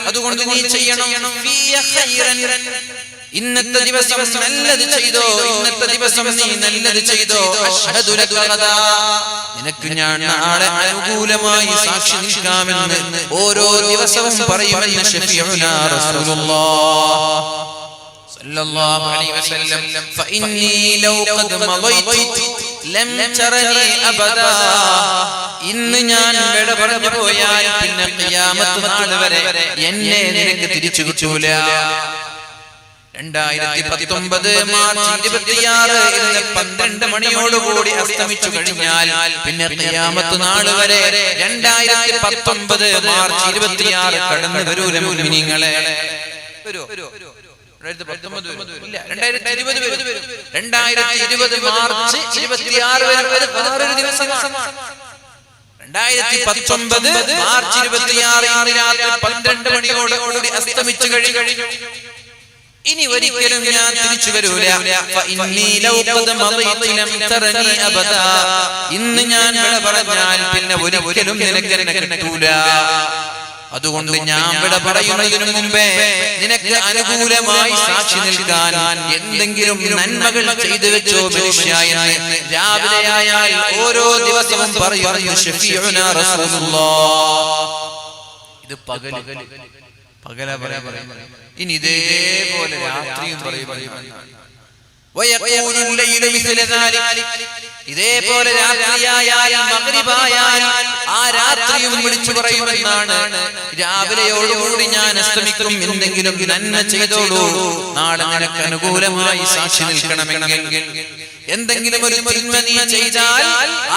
അതുകൊണ്ട് നീ ചെയ്യണം, ഇന്നത്തെ ദിവസം നല്ലത് ചെയ്തോ, ഇന്നത്തെ ദിവസം നീ നല്ലത് ചെയ്തോ, അഷ്ഹദു ലക ഗദാ, നിനക്ക് ഞാൻ നാളെ അനുകൂലമായി സാക്ഷി നിൽക്കാമെന്ന് ഓരോ ദിവസവും പറയുമെന്ന് ശഫീഉനാ റസൂലുള്ളാഹ് സല്ലല്ലാഹു അലൈഹി വസല്ലം. ഫഇന്നി ലൗ ഖദ് മളൈതു ലം തറനി അബദാ. ഇന്ന് ഞാൻ വിട പറഞ്ഞു പോയാൽ പിന്നെ ഖിയാമത്ത് നാൾ വരെ എന്നെ നിനക്ക് തിരിച്ചു കിട്ടൂല. 2019 മാർച്ച് 26 ഇന്ന് 12 മണിയോടുകൂടി അസ്തമിച്ചു കഴിഞ്ഞാൽ പിന്നെ ഖിയാമത്ത് നാൾ വരെ 2019 മാർച്ച് 26 കടന്നു വരൂല മുഅ്മിനീങ്ങളെ. വരോ? 2019 ഇല്ല, 2020 വരും. 2020 മാർച്ച് 26 വരെ വേറൊരു ദിവസമാണ്. 2019 മാർച്ച് 26 രാത്രി 12 മണിയോടുകൂടി അസ്തമിച്ചു കഴിഞ്ഞു. ഇനി ഒരിക്കലും ഞാൻ തിരിച്ചു വരൂല. ഇന്ന് ഞാൻ വിട പറഞ്ഞാൽ പിന്നെ ഒരിക്കലും നിനക്ക് എന്നെ കിട്ടൂല. അതുകൊണ്ട് ഞാൻ വിട പറയുന്നതിനു മുമ്പേ നിനക്ക് അനുകൂലമായി സാക്ഷി നിൽക്കാൻ എന്തെങ്കിലും നന്മകൾ ചെയ്തു വെച്ചോ മനുഷ്യ എന്ന് രാവിലെ ആയാൽ ഓരോ ദിവസവും പറയുന്നു ശഫീഉനാ റസൂലുള്ളാഹ്. ഇത് പകല പറയുന്നത്. ഇനി ഇതേപോലെ രാത്രിയും പറയുമെന്നാണ്. ഇതേപോലെ രാത്രിയായാൽ മഗ്രിബായാൽ ആ രാത്രിയും വിളിച്ചു പറയുമെന്നാണ്. രാവിലെയോടുകൂടി ഞാൻ അസ്തമിക്കും, എന്തെങ്കിലും നന്മ ചെയ്തോളൂ, നാളെ നിനക്ക് അനുകൂലമായി സാക്ഷി നിൽക്കണമെങ്കിൽ. എന്തെങ്കിലും ഒരു തിന്മ നീ ചെയ്താൽ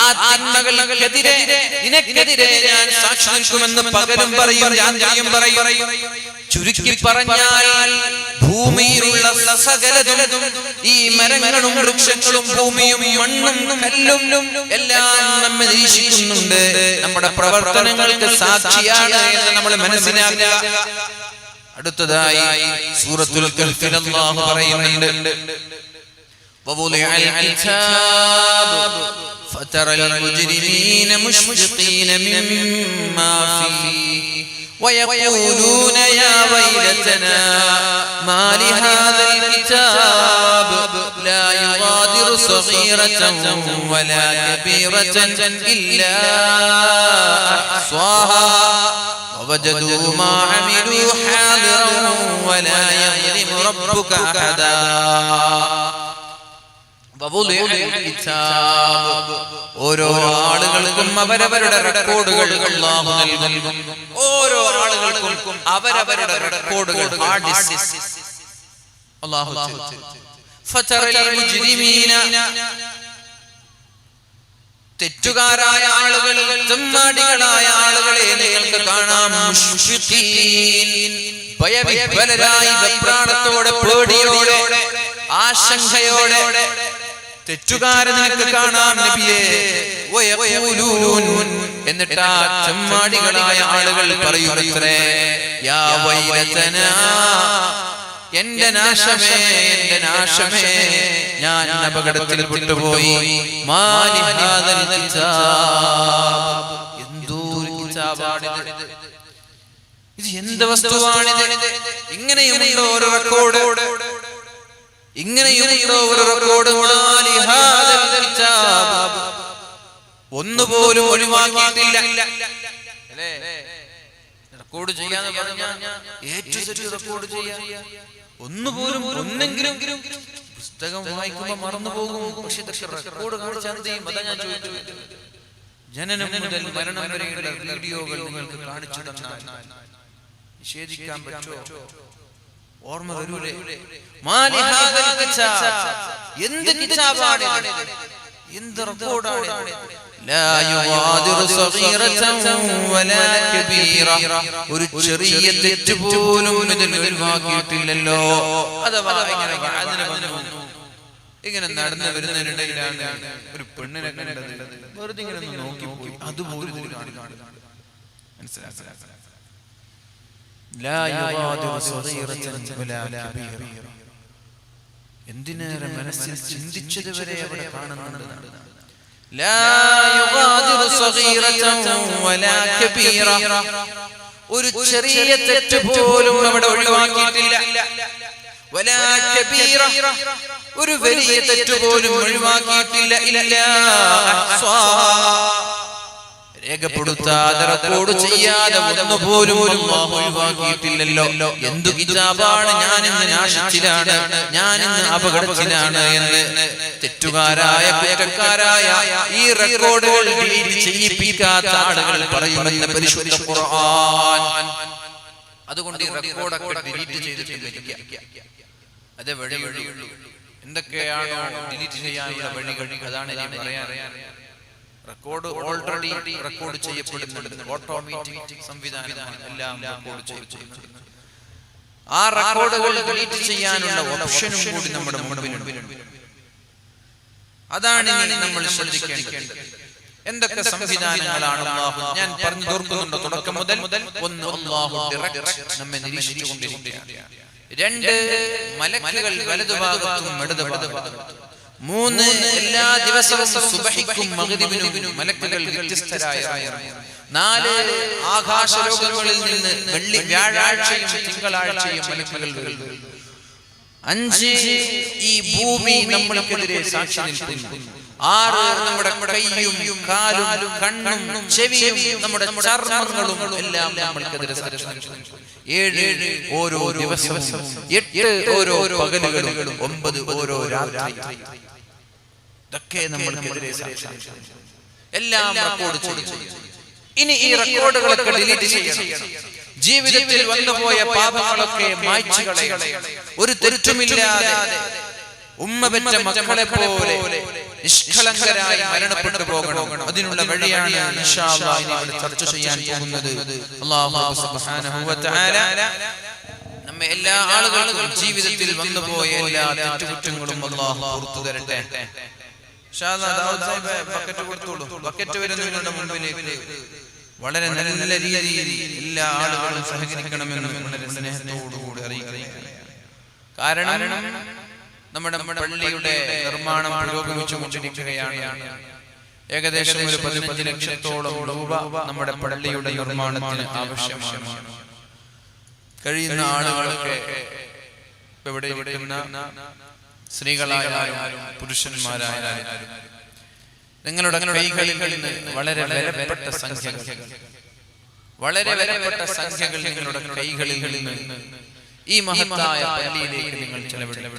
ആ തിന്മകൾക്കെതിരെ നിനക്കെതിരെ ഞാൻ സാക്ഷി നിൽക്കുമെന്ന് പകലും പറയും രാത്രിയും പറയും. ചുരുക്കി പറഞ്ഞാൽ ഭൂമിയിലുള്ള സകലതും, ഈ മരങ്ങളും വൃക്ഷങ്ങളും ഭൂമിയും മണ്ണും കല്ലും എല്ലാം നമ്മെ നിരീക്ഷിക്കുന്നുണ്ട്. നമ്മുടെ പ്രവർത്തനങ്ങൾക്ക് സാക്ഷിയാണ് എന്ന് നമ്മൾ മനസ്സിലാക്കുക. അടുത്തതായി സൂറത്തുൽ കഹ്ഫിൽ അല്ലാഹു പറയുന്നുണ്ട്, ووضع الكتاب فترى المجرمين مشفقين مما فيه ويقولون يا ويلتنا ما لهذا الكتاب لا يغادر صغيرة ولا كبيرة إلا أحصاها ووجدوا ما عملوا حاضرا ولا يظلم ربك أحدا. ഓരോ ആളുകൾക്കും അവരവരുടെ റെക്കോർഡുകൾ അല്ലാഹു നൽകും. ഓരോ ആളുകൾക്കും അവരവരുടെ റെക്കോർഡുകൾ അല്ലാഹു ഫതറൽ മുജ്രിമീന, തെറ്റുകാരായ ആളുകൾ, തെമ്മാടികളായ ആളുകളെ നിങ്ങൾക്ക് കാണാം, മുശ്ഫിഖീൻ, ഭയവിഹ്വലരായി, വെപ്രാളത്തോടെ, പേടിയോടെ, ആശങ്കയോടെ തെറ്റുകാരെ നിനക്ക് കാണാം നബിയേ. എന്നിട്ട് ആ ചെമ്മാടികളായ ആളുകൾ പറയുന്നത്രേ, യാ വൈലതനാ, എന്റെ നാശമേ, എന്റെ നാശമേ, ഞാൻ അപകടത്തിൽ വിട്ടുപോയി. മാലി ഹാദൽ കിതാബ്, എന്തൊരു കിതാബാണിത്, ഇത് എന്ത് വസ്തുവാണിത്, ഇങ്ങനെയുണ്ടോ ഒരു റെക്കോർഡ്, ഇങ്ങനെയുണ്ടോ ഒരു റെക്കോർഡ്. ഒന്നുപോലും ഒഴിവാക്കിയിട്ടില്ല. റെക്കോർഡ് ചെയ്യാന്ന് പറഞ്ഞാൽ റെക്കോർഡ് ചെയ്യാം. ഒന്നുപോലും ഒന്നെങ്കിലും പുസ്തകം വായിക്കുമ്പോ മറന്നു പോകും. പക്ഷെ റെക്കോർഡ് കാണിച്ചാൽ അതാ ഞാൻ ചോദിച്ചത്. ജനനം മുതൽ മരണം വരെയുള്ള വീഡിയോകൾ നിങ്ങൾക്ക് കാണിച്ചു തന്നാൽ നിഷേധിക്കാൻ പറ്റുമോ? ഓർമ്മ വരൂലേ? മാലി ഹാദൽ കിതാബ്, എന്ത് കിതാബാണ്, എന്ത് റെക്കോർഡാണ്? ലാ യുഗാദിറു സഗീറതൻ വലാ കബീറ, ഒരു ചെറിയ തെറ്റ് പോലും ഇതിൽ ഒഴിവാക്കിയിട്ടില്ലല്ലോ. അഥവാ ഇങ്ങനെ നടന്നു വരുന്നതിനിടയിലാണ് ഒരു പെണ്ണിനെ കണ്ടത്, വെറുതെ ഇങ്ങനെ നോക്കിപ്പോയി, അതുപോലും മനസ്സിലാക്കി. ലാ യുഗാദിറു സഗീറതൻ വലാ കബീറ, എന്തിനേറെ മനസ്സിൽ ചിന്തിച്ചത് വരെ അവിടെ കാണുന്നുണ്ട്. ലാ യുഗാദിറു സഗീറതൻ വലാ കബീറ, ഒരു ചെറിയ തെറ്റ് പോലും അവിടെ ഒഴിവാക്കിയിട്ടില്ല. വലാ കബീറ, ഒരു വലിയ തെറ്റ് പോലും ഒഴിവാക്കിയിട്ടില്ല. ഇല്ലാ അഹ്സാ, രേഖപ്പെടുത്താതെ റെക്കോർഡ് ചെയ്യാതെ ഒന്നുപോലും അല്ലാഹു ഒഴിവാക്കിയിട്ടില്ലല്ലോ. എന്തു കിതാബാണ്, ഞാനിന്ന് നാശത്തിലാണ്, ഞാനിന്ന് അപകടത്തിലാണ് എന്ന് തെറ്റുകാരായ കുറ്റക്കാരായ ഈ റെക്കോർഡുകൾ ഡിലീറ്റ് ചെയ്യിപ്പിക്കാത്ത ആളുകൾ പറയുമെന്ന് പരിശുദ്ധ ഖുർആൻ. അതുകൊണ്ട് ഈ റെക്കോർഡൊക്കെ ഡിലീറ്റ് ചെയ്തിട്ടില്ല. അത് വഴിയുള്ളൂ. എന്തൊക്കെയാണോ ഡിലീറ്റ് ചെയ്യാനുള്ള വഴികൾ, അതാണ് ഞാൻ പറയാൻ. റെക്കോർഡ് ഓൾറെഡി റെക്കോർഡ് ചെയ്യപ്പെടുന്നുണ്ട്, ഓട്ടോമാറ്റിക് സംവിധാനമാണ് എല്ലാം റെക്കോർഡ് ചെയ്യപ്പെടുന്നത്. ആ റെക്കോർഡുകൾ ഡിലീറ്റ് ചെയ്യാനുള്ള ഓപ്ഷനും കൂടി നമ്മുടെ മുൻപിലുണ്ട്. അതാണ് നമ്മൾ ശ്രദ്ധിക്കേണ്ടത്. എന്തൊക്കെ സംവിധാനങ്ങളാണ് അല്ലാഹു, ഞാൻ പറഞ്ഞു തീർക്കുന്നുണ്ട് തുടക്കം മുതൽ. ഒന്ന്, അല്ലാഹു ഡയറക്റ്റ് നമ്മെ നിരീക്ഷിച്ചുകൊണ്ടിരിക്കുകയാണ്. രണ്ട്, മലക്കുകൾ വലതുഭാഗത്തും ഇടതുഭാഗത്തും. മൂന്ന്, എല്ലാ ദിവസവും സുബഹിക്കും മഗ്രിബിനും മലക്കുകൾ വ്യത്യസ്തരായ. നാല്, ആകാശലോകങ്ങളിൽ നിന്ന് വ്യാഴാഴ്ചയും തിങ്കളാഴ്ചയും മലക്കുകൾ വരുന്നു. അഞ്ച്, ഈ ഭൂമി നമ്മൾക്കെതിരെ സാക്ഷി നിൽക്കുന്നു. ആറ്, നമ്മുടെ കൈയും കാലും കണ്ണും ചെവിയും നമ്മുടെ ചർമ്മങ്ങളും എല്ലാം നമ്മൾക്കെതിരെ സാക്ഷി നിൽക്കുന്നു. ഏഴ്, ഓരോ ദിവസവും. എട്ട്, ഓരോ പകലുകളും. ഒമ്പത്, ഓരോ രാത്രി. ഇതൊക്കെ നമ്മൾക്കെതിരെ സാക്ഷി എല്ലാം റെക്കോർഡ് ചെയ്യും. ഇനി ഈ റെക്കോർഡുകളൊക്കെ ഡിലീറ്റ് ചെയ്യണം. ജീവിതത്തിൽ വന്നുപോയ പാപങ്ങളൊക്കെ മായ്ച്ചു കളയണം. ഒരു തെറ്റുമില്ലാതെ ഉമ്മ പെറ്റ മക്കളെ പോലെ നിഷ്കളങ്കരായി മരണപ്പെട്ടു പോകണം. അതിനുള്ള വഴിയാണ് ഇൻഷാ അല്ലാഹ് നമ്മൾ ചർച്ച ചെയ്യാൻ പോകുന്നത്. അല്ലാഹു സുബ്ഹാനഹു വ തആല നമ്മെ എല്ലാ ആളുകൾക്കും ജീവിതത്തിൽ വന്നുപോയ എല്ലാ തെറ്റുകുറ്റങ്ങളും അല്ലാഹു പുറത്തു തരട്ടെ. ഇൻഷാ അല്ലാഹ് ദാവൂദ് സാഹിബ് ബക്കറ്റ് കൊടുത്തോളൂ. ബക്കറ്റ് വരുന്നതിന്റെ മുൻപിലേക്ക് വളരെ നല്ല രീതിയിൽ എല്ലാ ആളുകളും സഹകരിക്കണമെന്ന് വളരെ സ്നേഹത്തോടുകൂടി അറിയിക്കുന്നു. കാരണം നമ്മുടെ പള്ളിയുടെ നിർമ്മാണം പുരോഗമിച്ചുകൊണ്ടിരിക്കുകയാണ്. ഏകദേശം ഒരു 15 ലക്ഷത്തോളം രൂപ നമ്മുടെ പള്ളിയുടെ നിർമ്മാണത്തിന് ആവശ്യമാണ്. കഴിയുന്ന ആളുകളൊക്കെ ഇവിടെ ഇരിക്കുന്ന സ്ത്രീകളായാലും പുരുഷന്മാരായാലും നിങ്ങളുടെ കൈകളിൽ നിന്ന് വളരെ വിലപ്പെട്ട സംഖ്യകൾ നിങ്ങളുടെ കൈകളിൽ നിന്ന് ഈ മഹത്തായ പള്ളിയിലേക്ക് നിങ്ങൾ ചെലവിടണം.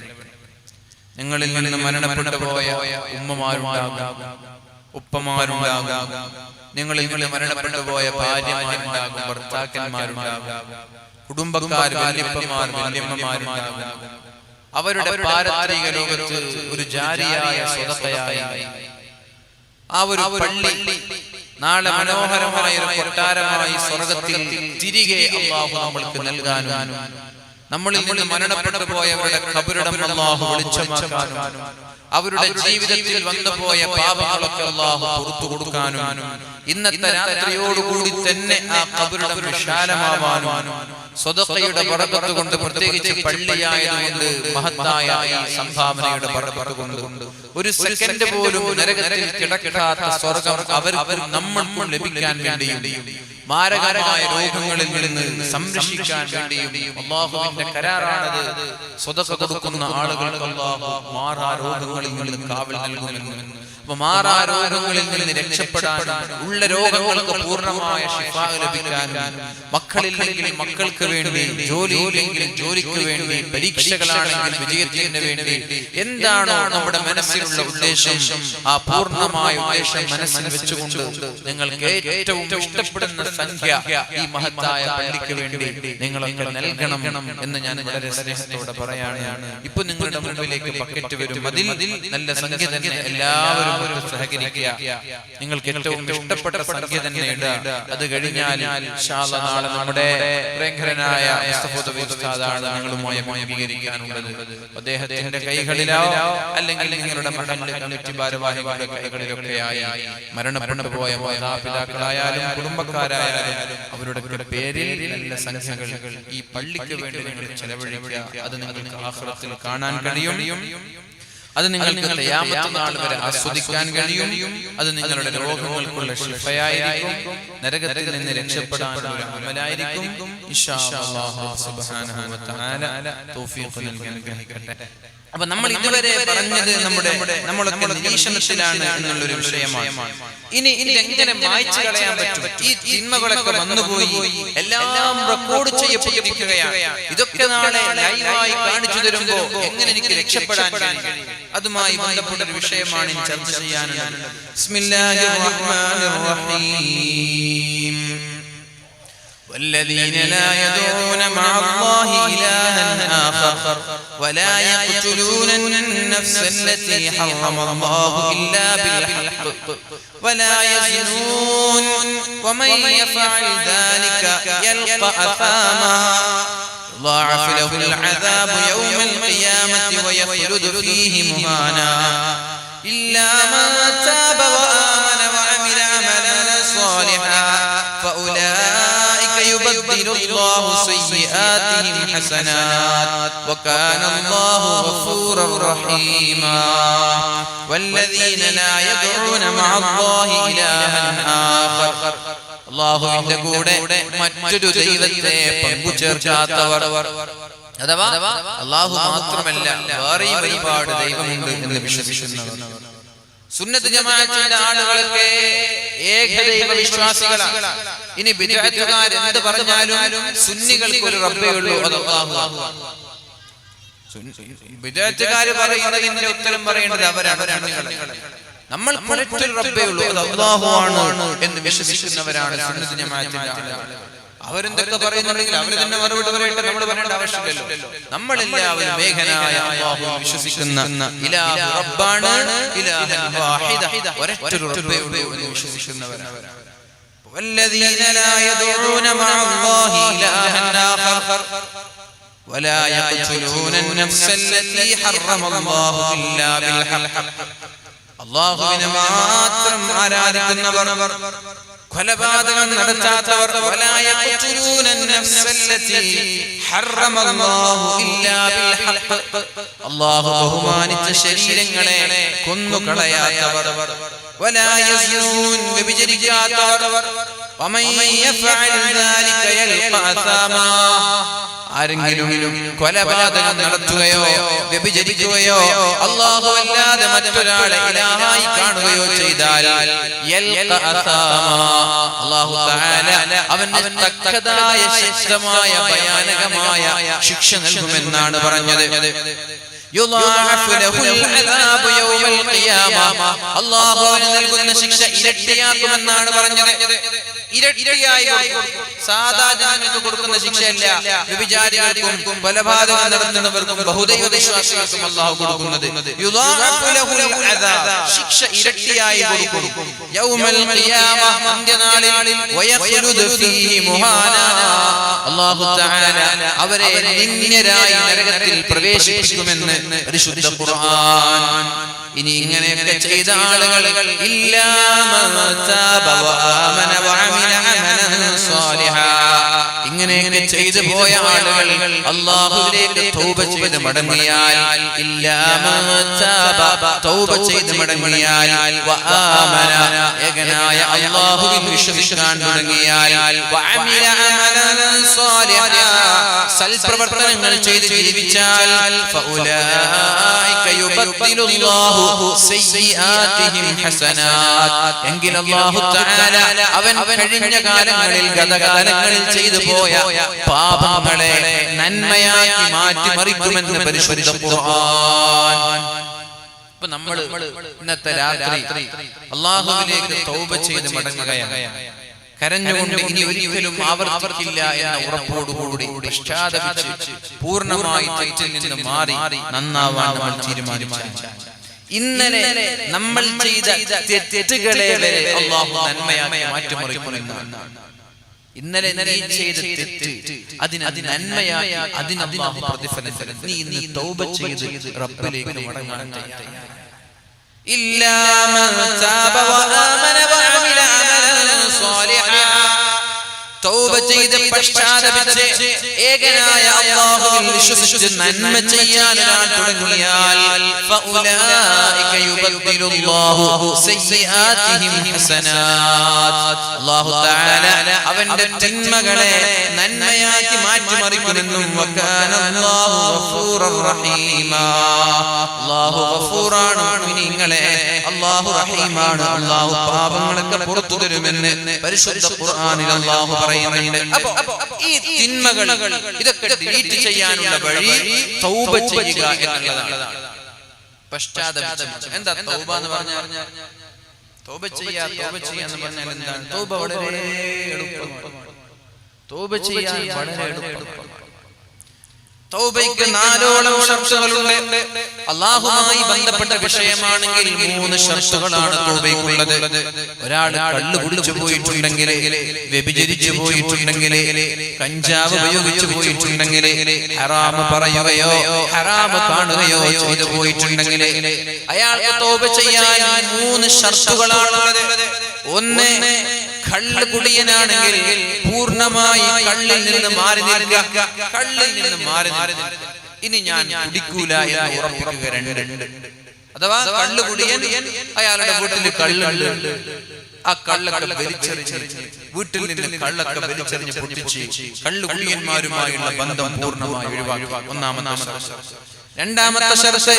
നിങ്ങളിൽ നിന്ന് മരണപ്പെട്ടു പോയ ഉമ്മമാരുണ്ടാകും, ഉപ്പമാരുണ്ടാകും, നിങ്ങളിൽ നിന്ന് മരണപ്പെട്ടു പോയ ഭാര്യമാരുണ്ടാകും, ഭർത്താക്കന്മാരുണ്ടാകും, കുടുംബക്കാർ, വല്യപ്പന്മാർ, വല്യമ്മമാരുണ്ടാകും. അവരുടെ പാരത്രിക ലോകത്ത് ഒരു ജാരിയായ സ്വതക്കയായി ആ ഒരു പള്ളി നാളെ മനോഹരമായ ഒരു കൊട്ടാരമായി സ്വർഗത്തിൽ തിരികെ അല്ലാഹു നമ്മൾക്ക് നൽകാനും നമ്മളിൽ നിന്ന് മരണപ്പെട്ടു പോയവരുടെ ഖബറിടം അല്ലാഹു വെളിച്ചമാക്കാനും അവരുടെ ജീവിതത്തിൽ വന്നുപോയ പാപങ്ങളൊക്കെ അല്ലാഹു പുറത്തു കൊടുക്കാനും ഇന്നത്തെ രാത്രിയോടുകൂടി തന്നെ ആ ഖബറിടം വിശാലമാവാനും സ്വതക്കയുടെ ബറക്കത്ത് കൊണ്ട്, പ്രത്യേകിച്ച് പള്ളിയായതുകൊണ്ട് മഹത്തായ ഈ സംഭാവനയുടെ ബറക്കത്ത് കൊണ്ട് ഒരു സെക്കൻഡ് പോലും നരകത്തിൽ കിടക്കാത്ത സ്വർഗം അവർക്ക് നമ്മൾക്കും ലഭിക്കാൻ വേണ്ടിയും മാരകമായ രോഗങ്ങളിൽ നിന്ന് സംരക്ഷിക്കാൻ വേണ്ടിയും അല്ലാഹുവിന്റെ കരാറാണത്. സ്വതക്ക കൊടുക്കുന്ന ആളുകൾക്ക് അല്ലാഹു മാറാ രോഗങ്ങളിൽ നിന്ന് കാവൽ നൽകുമെന്ന് അപ്പൊ മാറാ രോഗങ്ങളിൽ നിന്ന് രക്ഷപ്പെടാനും ഉള്ള രോഗങ്ങൾക്ക് പൂർണ്ണമായ ശിഫ ലഭിക്കാനും മക്കളില്ലെങ്കിൽ മക്കൾക്ക് വേണ്ടി, ജോലിയില്ലെങ്കിൽ ജോലിക്ക് വേണ്ടി, പരീക്ഷകളാണെങ്കിൽ വിജയത്തിന് വേണ്ടി എന്താണോ നമ്മുടെ മനസ്സിലുള്ള ഉദ്ദേശം ആ പൂർണ്ണമായ ഉദ്ദേശം മനസ്സിൽ വെച്ചുകൊണ്ട് നിങ്ങൾക്ക് ഏറ്റവും ഇഷ്ടപ്പെടുന്ന സംഖ്യ ഈ മഹത്തായ പള്ളിക്ക് വേണ്ടി നിങ്ങളൊക്കെ നൽകണം എന്ന് ഞാൻ വളരെ സ്നേഹത്തോടെ പറയാണ്. ഇപ്പൊ നിങ്ങളുടെ മുമ്പിലേക്ക് ബക്കറ്റ് വരും, അതിൽ നല്ല സംഖ്യ തന്നെ എല്ലാവരും സഹകരിക്കുക. നിങ്ങൾക്ക് ഏറ്റവും ഇഷ്ടപ്പെട്ട സംഖ്യ തന്നെ ഇടുക. അത് കഴിഞ്ഞാൽ ഇൻഷാ അല്ലാഹ് നാളെ നമ്മുടെ പ്രിയങ്കരനായ ഉസ്താദാണ് നിങ്ങളുമായി അഭിമുഖീകരിക്കാനുള്ളത്. അദ്ദേഹത്തിന്റെ കൈകളിലോ അല്ലെങ്കിൽ നിങ്ങളുടെ മഹല്ല് കമ്മിറ്റി ഭാരവാഹികളുടെ കൈകളിലൊക്കെയായി മരണപ്പെട്ടു പോയ മാതാപിതാക്കളായാലും കുടുംബക്കാരായാലും അവരുടെ പേരിൽ നല്ല സംഖ്യകൾ ഈ പള്ളിക്ക് വേണ്ടി നിങ്ങൾ ചെലവഴിക്കുക. അത് നിങ്ങൾക്ക് ആഖിറത്തിൽ കാണാൻ കഴിയും. അത് നിങ്ങൾക്ക് ഖിയാമത്ത് നാൾ വരെ ആസ്വദിക്കാൻ കഴിയും. അത് നിങ്ങളുടെ രോഗങ്ങൾക്കുള്ള ശിഫയായിരിക്കും. നരകത്തിൽ നിന്ന് രക്ഷപ്പെടാനുള്ള ഒരു അമലായിരിക്കും. ഇൻഷാ അല്ലാഹ് സുബ്ഹാനഹു വ തആല തൗഫീഖ് നൽകാൻ കഴിയട്ടെ. അപ്പൊ നമ്മൾ ഇതുവരെ പറഞ്ഞത് നമ്മളൊക്കെ നിരീക്ഷണത്തിലാണ് എന്നുള്ളൊരു വിഷയമാണ്. ഇനി എങ്ങനെ മായ്ച്ചു കളയാൻ പറ്റും? ഈ തിന്മകളൊക്കെ വന്നുപോയി, എല്ലാം റെക്കോർഡ് ചെയ്യപ്പെട്ടിരിക്കുകയാണ്. ഇതൊക്കെ നാളെ ലൈവായി കാണിച്ചു തരുമ്പോ എങ്ങനെ എനിക്ക് രക്ഷപ്പെടാൻ കഴിയും? അതുമായി ബന്ധപ്പെട്ട ഒരു വിഷയമാണ് ഇനി ചർച്ച ചെയ്യാനുള്ളത്. ബിസ്മില്ലാഹിർ റഹ്മാനിർ റഹീം. والذين لا يدعون مع الله إلها آخر ولا يقتلون النفس التي حرم الله إلا بالحق ولا يزنون ومن يفعل ذلك يلقى أثاما يضاعف له العذاب يوم القيامة ويخلد فيه مهانا إلا من تاب وآمن وعمل عملا صالحا فأولئك يبدل الله سيئاتهم حسنات وكان الله غفورا رحيما والذين لا يدعون مع الله إلها آخر അല്ലാഹുവിന്റെ കൂടെ മറ്റൊരു ദൈവത്തെ പങ്കുചേർക്കാത്തവർ, അഥവാ അല്ലാഹു മാത്രമല്ല വേറെയും ഒരുപാട് ദൈവമുണ്ട് എന്ന് വിശ്വസിക്കുന്നവർ. സുന്നത്ത് ജമാഅത്തിന്റെ ആളുകളൊക്കെ ഏകദൈവ വിശ്വാസികളാണ്. ഇനി ബിദ്അത്തുകാർ എന്ത് പറഞ്ഞാലും സുന്നികൾക്ക് ഒരു റബ്ബേ ഉള്ളൂ, അത് അല്ലാഹുവാണ്. ബിദ്അത്തുകാർ പറയുന്നതിന്റെ ഉത്തരം പറയേണ്ടത് അവരാണ്. നമ്മൾ ഒരൊറ്റൊരു റബ്ബേ ഉള്ളൂ, അത് അല്ലാഹുവാണ് എന്ന് വിശ്വസിക്കുന്നവരാണ് സുന്നത്ത് ജമാഅത്തിന്റെ ആളുകൾ. അവരെന്തൊക്കെ പറയുന്നുണ്ടെങ്കിൽ അവർ തന്നെ മറുപടി പറയട്ടെ, നമ്മൾ പറയേണ്ട ആവശ്യമില്ലല്ലോ. നമ്മളെല്ലാവരും ഏകനായ അല്ലാഹുവിൽ വിശ്വസിക്കുന്ന ഇലാഹു റബ്ബാണ്, ഇലാഹൻ വാഹിദ, ഒരൊറ്റൊരു റബ്ബേ ഉള്ളൂ എന്ന് വിശ്വസിക്കുന്നവരാണ്. വല്ലദീന ലാ യദഊന മഅ അല്ലാഹി ഇലാഹൻ ആഖർ വലാ യഖ്തുലൂന അൻ-നഫ്സ അല്ലതീ ഹറമ അല്ലാഹു ഇല്ലാ ബിൽ ഹഖ്. അല്ലാഹുവിനെ മാത്രം ആരാധിക്കുന്നവർ, കൊലപാതകം നടത്താത്തവർ, വലാ യഖ്തുലൂന അൻ-നഫ്സ അല്ലതീ ഹറമ അല്ലാഹു ഇല്ലാ ബിൽ ഹഖ്, അല്ലാഹു ബഹുമാനിച്ച ശരീരങ്ങളെ കൊന്നുകളയാത്തവർ, വലാ യസ്നൂൻ വ്യഭിചരിക്കാത്തവർ, വമൻ യഫഅൽ ദാലിക യൽഖ അസാമാ, ആരെങ്കിലും കൊലപാതകം നടത്തുകയോ വ്യഭിചരിക്കുകയോ അല്ലാഹുവല്ലാതെ മറ്റൊരാളെ ഇലാഹായി കാണുകയോ ചെയ്താൽ യൽഖ അസാമാ, അല്ലാഹു തആല അവന് തക്കതായ ശക്തമായ ഭയാനകമായ ശിക്ഷ നൽകുമെന്നാണ് പറഞ്ഞത്. യുളാഅഫു ലഹുൽ അദാബു യൗമൽ ഖിയാമ, അല്ലാഹു അവന് നൽകുന്ന ശിക്ഷ ഇരട്ടിയാക്കുമെന്നാണ് പറഞ്ഞത്. ഇരട്ടിയായി കൊടുക്കും. സാധാ ജനങ്ങൾക്ക് കൊടുക്കുന്ന ശിക്ഷയല്ല വ്യഭിചാരികൾക്കും കൊലപാതകം നടത്തുന്നവർക്കും ബഹുദൈവ വിശ്വാസികൾക്കും അല്ലാഹു കൊടുക്കുന്നത്. യുളാഅഫു ലഹുൽ അദാബ്, ശിക്ഷ ഇരട്ടിയായി കൊടുക്കും. യൗമൽ ഖിയാമ, അന്ത്യനാളിൽ, വയഖ്ലുദു ഫീഹി മുഹാനാ, അല്ലാഹു തആല അവരെ നിന്ദ്യരായി നരകത്തിൽ പ്രവേശിപ്പിക്കുമെന്ന് പരിശുദ്ധ ഖുർആൻ. ഇനി ഇങ്ങനെയൊക്കെ ചെയ്ത ആളുകൾ ഇല്ലാ മൻ താബ വആമന വഅമില അമലൻ സാലിഹാ, ഇങ്ങനെ ഇങ്ങനെയൊക്കെ ചെയ്തു പോയ ആളുകൾ അല്ലാഹുവിലേക്ക് തൗബ ചെയ്ത് മടങ്ങിയാൽ തൗബ ചെയ്ത് മടങ്ങിയാൽ വആമന ഏകനായ അല്ലാഹുവിൽ വിശ്വസിക്കാൻ തുടങ്ങിയാൽ വഅമില അമലൻ സാലിഹൻ സൽപ്രവർത്തനങ്ങൾ ചെയ്ത് ജീവിച്ചാൽ ഫഉലൈക യുബദ്ദിലുല്ലാഹു സയ്യിആതിഹിം ഹസനാത്ത് എങ്കിൽ അല്ലാഹു തആല അവൻ കഴിഞ്ഞ കാലങ്ങളിൽ ഗതകാലങ്ങളിൽ ചെയ്തു പോയ പാപങ്ങളെ നന്മയാക്കി മാറ്റി മറിക്കുമെന്ന് പരിശുദ്ധ ഖുർആൻ. ഇപ്പൊ നമ്മൾ ഇന്നത്തെ രാത്രി അല്ലാഹുവിലേക്ക് തൗബ ചെയ്ത് മടങ്ങുകയാണ്. കരഞ്ഞുകൊണ്ട് ഇനി ഒരിക്കലും ആവർത്തിക്കില്ല എന്ന ഉറപ്പോടുകൂടി പശ്ചാത്തപിച്ച് പൂർണ്ണമായി തെറ്റിൽ നിന്ന് മാറി നന്നാവാൻ നമ്മൾ തീരുമാനിച്ചു. ഇന്നലെ നമ്മൾ ചെയ്ത തെറ്റുകളെ വരെ അല്ലാഹു നന്മയാക്കി മാറ്റിമറിക്കുമെന്നാണ്. ഇന്നലെ നീ ചെയ്ത തെറ്റ് അതിന് നന്മയായി അതിന് അല്ലാഹു പ്രതിഫലം തരും. നീ ഇന്ന് തൗബ ചെയ്ത് റബ്ബിലേക്ക് മടങ്ങാൻ തയ്യാറാണ്. ഇല്ലാ മൻ താബ വആമന വഅമില അമലൻ സാലിഹൻ തൗബ ചെയ്ത് പശ്ചാത്തപിച്ച് ഏകനായ അല്ലാഹുവിൽ വിശ്വസിച്ച് നന്മ ചെയ്യാൻ തുടങ്ങിയാൽ ഫഉലൈക യുബദ്ദിലുല്ലാഹു സയ്യിആതിഹിം ഹസനാത്ത് അല്ലാഹു തആല അവന്റെ തിന്മകളെ നന്മയാക്കി മാറ്റി മറിക്കുമെന്നും വകാന അല്ലാഹു ഗഫൂറർ റഹീമാ അല്ലാഹു ഗഫൂറാണ് മുഅ്മിനീങ്ങളെ അല്ലാഹു റഹീമാണ് അല്ലാഹു പാപങ്ങളൊക്കെ പുറത്തു തരുമെന്ന് പരിശുദ്ധ ഖുർആനിൽ അല്ലാഹു പറയുന്നുണ്ട്. അപ്പോൾ ഈ തിന്മകൾ ഇതൊക്കെ ഡിലീറ്റ് ചെയ്യാനുള്ള വഴി തൗബ ചെയ്യുക എന്നുള്ളതാണ്. പശ്ചാത്തപിച്ച് എന്താ തൗബ എന്ന് പറഞ്ഞാൽ? തൗബ ചെയ്യാന്ന് പറഞ്ഞാൽ എന്താണ്? തൗബ വളരെ എളുപ്പമാണ്. തൗബ ചെയ്യാൻ വളരെ എളുപ്പമാണ്. തൗബയ്ക്ക് 4ഓളം ഷർത്തുകളുണ്ട്. അല്ലാഹുവുമായി ബന്ധപ്പെട്ട വിഷയമാണെങ്കിൽ 3 ഷർത്തുകളാണ് തൗബയ്ക്കുള്ളത്. ഒരാൾ കള്ള് കുടിച്ചു പോയിട്ടുണ്ടെങ്കിൽ, വ്യഭിചരിച്ചു പോയിട്ടുണ്ടെങ്കിൽ, കഞ്ചാവ് ഉപയോഗിച്ചു പോയിട്ടുണ്ടെങ്കിൽ, ഹറാം പറയുകയോ ഹറാം കാണുകയോ ചെയ്തു പോയിട്ടുണ്ടെങ്കിൽ അയാൾക്ക് തൗബ ചെയ്യാൻ 3 ഷർത്തുകളാണുള്ളത്. ഒന്ന്, കള്ള് കുടിയനാണെങ്കിൽ പൂർണ്ണമായി കള്ളിൽ നിന്ന് മാറി നിൽക്കുക. കള്ളിൽ നിന്ന് മാറി നിൽക്കുക. ഇനി ഞാൻ കുടിക്കൂല എന്ന് ഉറപ്പിക്കുക. 2. അഥവാ കള്ള് കുടിയൻ അയാളുടെ വീട്ടിൽ കള്ളുണ്ട്, ആ കള്ളൊക്കെ വലിച്ചെറിഞ്ഞ് വീട്ടിൽ നിന്ന് കള്ളൊക്കെ വലിച്ചെറിഞ്ഞ് പൊട്ടിച്ച് കള്ളു കുടിയന്മാരുമായുള്ള ബന്ധം പൂർണ്ണമായി ഒഴിവാക്കുക. ഒന്നാമത്തെ ഷർത്ത്. രണ്ടാമത്തെ ഷർത്ത്,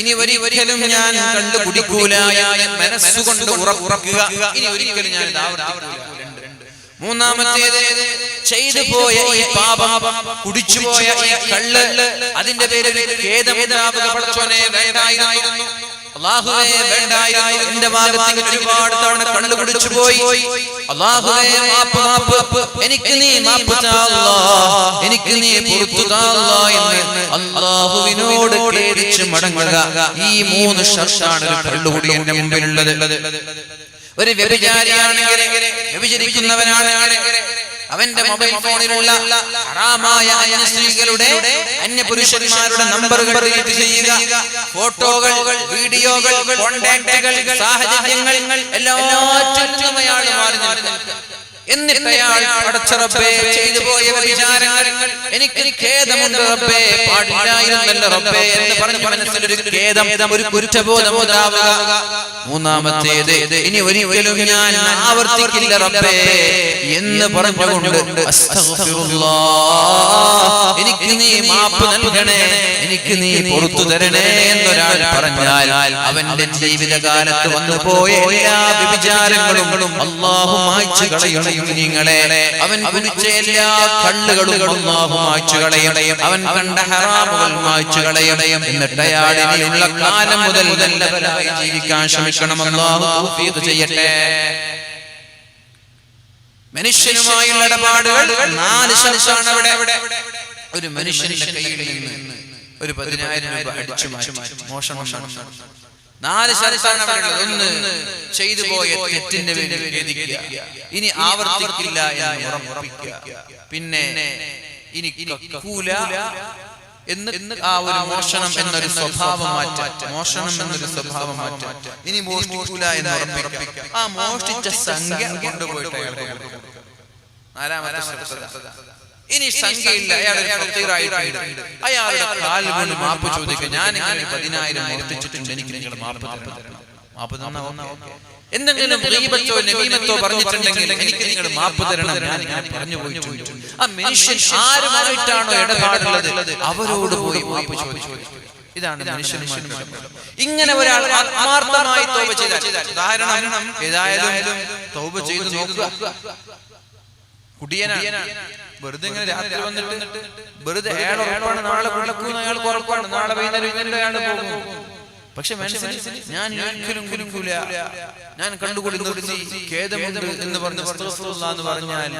ഇനി ഒരിക്കലും ഞാൻ കള്ളു കുടിക്കൂല എന്ന് മനസ്സുകൊണ്ട് ഉറപ്പിക്കുക. ഇനി ഒരിക്കലും ഞാൻ ആവർത്തിക്കൂല. മൂന്നാമത്തേത്, ചെയ്തു പോയ ഈ പാപം, കുടിച്ചുപോയ ഈ കള്ള്, അതിന്റെ പേരിൽ ഖേദമുണ്ടാവുക. പടച്ചോനെ വേണ്ടായിരുന്നു, അല്ലാഹുവേ വേണ്ടായിരുന്നു, എന്റെ ഭാഗത്ത് ഒരുപാട് തവണ കള്ളു കുടിച്ചു പോയി, അല്ലാഹുവേ മാപ്പ്, എനിക്ക് നീ മാപ്പ് താ അല്ലാഹ്, എനിക്ക് നീ പുറത്തു താ അല്ലാഹ് എന്ന് അല്ലാഹുവിനോട് ഖേദിച്ച് മടങ്ങുക. ഈ 3 ഷർട്ടാണ് കള്ളുകുടിയന്റെ മുമ്പിലുള്ളത്. ഒരു വ്യഭിചാരിയാണെങ്കിൽ, വ്യഭിചരിക്കുന്നവനാണെങ്കിൽ അവന്റെ മൊബൈൽ ഫോണിലുള്ള ഹറാമായ അന്യ സ്ത്രീകളുടെ, അന്യ പുരുഷന്മാരുടെ നമ്പറുകൾ ഡിലീറ്റ് ചെയ്യുക. ഫോട്ടോകൾ, വീഡിയോകൾ, കോണ്ടാക്റ്റുകൾ, സാഹചര്യങ്ങൾ എല്ലാറ്റിലും അയാൾ മാറി നിൽക്കുക. എന്നിട്ട് അയാൾ പടച്ച റബ്ബേ, ചെയ്തു പോയ വ്യഭിചാരങ്ങൾ എനിക്ക് ഖേദമുണ്ട് റബ്ബേ, പാടില്ലായിരുന്നല്ലോ റബ്ബേ എന്ന് പറഞ്ഞ് മനസ്സിലൊരു ഖേദം, ഒരു കുറ്റബോധം ഉണ്ടാവുക. മൂന്നാമത്തേത്, ഇനി ഒരിക്കലും ഞാൻ ആവർത്തിക്കില്ല റബ്ബേ എന്ന് പറഞ്ഞുകൊണ്ട് അസ്തഗ്ഫിറുല്ലാഹ്, എനിക്ക് നീ മാപ്പ് നൽകണേ, എനിക്ക് നീ പുറത്തു തരണേ എന്നൊരാൾ പറഞ്ഞാൽ അവന്റെ ജീവിതകാലത്ത് വന്നു പോയ എല്ലാ വ്യഭിചാരങ്ങളും അല്ലാഹു മായ്ച്ചു കളയും. നിങ്ങളെ അവൻ കുടിച്ച എല്ലാ കള്ളുകളും അല്ലാഹു മായ്ച്ചു കളയും, അവൻ കണ്ട ഹറാമുകൾ മായ്ച്ചു കളയും. എന്നിട്ട് അയാളിനുള്ള കാലം മുതൽ നല്ലവരായി ജീവിക്കാൻ ശ്രമിക്കണം. അല്ലാഹു തൗഫീഖ് ചെയ്യട്ടെ. മനുഷ്യനുമായുള്ള ഇടപാടുകൾ 4 ഷർട്ടാണ് അവിടെ. ഒരു മനുഷ്യന്റെ കയ്യിൽ നിന്ന് ഒരു 10,000 രൂപ അടിച്ചു മാറ്റി മോഷണം നടന്നു. 4 ഷർട്ടാണ് അവിടെ ഉള്ളത്. 1, ചെയ്തു പോയ തെറ്റിന്റെ പേരിൽ ഖേദിക്കുക, ഇനി ആവർത്തിക്കില്ല എന്ന് ഉറപ്പിക്കുക. പിന്നെ ഇനി കക്കൂല എന്ന് ആ ഒരു മോഷണം എന്നൊരു സ്വഭാവം മാറ്റാം, മോഷണം എന്നൊരു സ്വഭാവം മാറ്റാം. ഇനി മോഷ്ടിക്കൂല എന്ന് ഉറപ്പിക്കുക. ആ മോഷ്ടിച്ച സംഖ്യ കൊണ്ടുപോയിട്ട് അയാൾക്ക് കൊടുക്കും. 4ാമത്തെ ഷർത്ത്. ഇനി സംഖ്യയില്ല, അയാളുടെ അയാളുടെ കാൽ കൊണ്ട് മാപ്പ് ചോദിക്കുക, ഞാൻ 10,000 മോഷ്ടിച്ചിട്ടുണ്ട്, എനിക്ക് നിങ്ങൾ മാപ്പ് തരണം. മാപ്പ് തന്നാ എന്തെങ്കിലും ഗീബത്തോ നമീമത്തോ പറഞ്ഞിട്ടുണ്ടെങ്കിൽ എനിക്ക് നിങ്ങൾ മാപ്പ് തരണം, ഞാൻ പറഞ്ഞു പോയിട്ടുണ്ട്. ആ മനുഷ്യൻ ആരുമായിട്ടാണോ ഇടപാടുള്ളത് അവരോട് പോയി മാപ്പ് ചോദിച്ചു. ഇതാണ് മനുഷ്യന്മാരുടെ. ഇങ്ങനെ ഒരാൾ ആത്മാർത്ഥമായി തൗബ ചെയ്താൽ, ഉദാഹരണം ഏതായാലും തൗബ ചെയ്ത് നോക്കുക. കുടിയനാണ്, വെറുതെ ഇങ്ങനെ രാത്രി വന്നിട്ട് വെറുതെ അയാൾ ഉറപ്പാണ് നാളെ കുടിക്കുന്ന, അയാൾക്ക് ഉറപ്പാണ് നാളെ വൈകുന്നേരം അയാൾ പോകും. പക്ഷെ മനസ്സിൽ ഞാൻ ഒരിക്കലും കുലുക്കൂല, ഞാൻ കണ്ടുകൂടി നിർത്തി ഖേദമുണ്ട് എന്ന് പറഞ്ഞ് എന്ന് പറഞ്ഞാൽ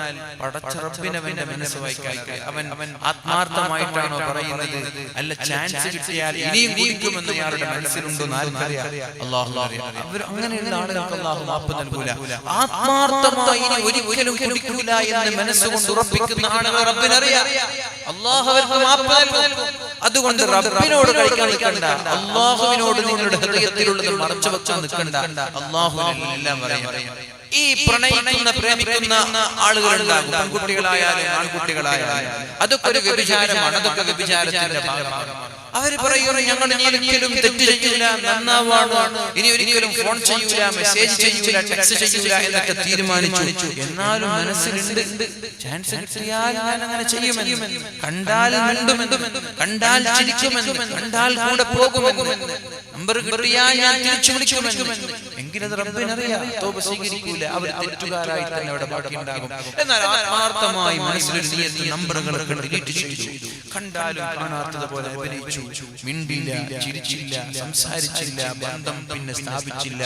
പടച്ച റബ്ബിനെ അവന്റെ മനസ്സ് വായിക്കാൻ അവൻ ആത്മാർത്ഥമായിട്ടാണോ പറയുന്നത്, അല്ല ചാൻസ് കിട്ടിയാൽ ഇനിയും കുടിക്കുമെന്ന് അയാളുടെ മനസ്സിലുണ്ടോ എന്ന് ആർക്കറിയാം? അല്ലാഹു അറിയാം. അവർ അങ്ങനെയുള്ള ആളുകൾക്ക് അല്ലാഹു മാപ്പ് നൽകൂല. ആത്മാർത്ഥമായി ഇനി ഒരിക്കലും കുടിക്കൂല എന്ന് മനസ്സുകൊണ്ട് ഉറപ്പിക്കുന്ന ആളുകൾ റബ്ബിനറിയാം, അല്ലാഹു അവർക്ക് മാപ്പ് നൽകും. അതുകൊണ്ട് റബ്ബിനോട് കളിക്കാൻ നിൽക്കണ്ട, അല്ലാഹുവിനോട് നിങ്ങളുടെ ഹൃദയത്തിലുള്ളത് മറച്ചു വെക്കാൻ നിൽക്കണ്ട. അല്ലാഹുവിനെല്ലാം പറയാം. ഈ പ്രണയിക്കുന്ന പ്രേമിക്കുന്ന ആളുകളുണ്ടാകും, പെൺകുട്ടികളായാലും ആൺകുട്ടികളായാലും. അതൊക്കെ ഒരു വ്യഭിചാരമാണ്, അതൊക്കെ വ്യഭിചാരത്തിന്റെ ഭാഗമാണ്. അവർ പറയും ഞങ്ങൾ ഒരിക്കലും തെറ്റ് ചെയ്യൂല, നന്നാവാണ്, ഇനി ഒരിക്കലും ഫോൺ ചെയ്യൂല, മെസ്സേജ് ചെയ്യൂല, ടെക്സ്റ്റ് ചെയ്യൂല എന്നൊക്കെ തീരുമാനിച്ചു. എന്നാലും മനസ്സിലുണ്ട് ചാൻസ് കിട്ടിയാൽ ഞാൻ അങ്ങനെ ചെയ്യുമെന്ന്, കണ്ടാൽ മിണ്ടുമെന്ന്, കണ്ടാൽ ചിരിക്കുമെന്ന്, കണ്ടാൽ കൂടെ പോകുമെന്ന്, നമ്പർ കിട്ടിയാൽ ഞാൻ തിരിച്ചു വിളിക്കുമെന്ന്. എങ്കിലത് റബ്ബിനറിയാം, തൗബ സ്വീകരിക്കൂല, അവർ തെറ്റുകാരായി തന്നെ അവിടെ ബാക്കിയുണ്ടാകും. എന്നാൽ ആത്മാർത്ഥമായി മനസ്സിലൊരു നിയത്ത് നമ്പറുകളൊക്കെ ഡിലീറ്റ് ചെയ്തു, കണ്ടാലും കാണാത്തതുപോലെ അഭിനയിച്ചു, മിണ്ടില്ല, ചിരിച്ചില്ല, സംസാരിച്ചില്ല, ബന്ധം പിന്നെ സ്ഥാപിച്ചില്ല,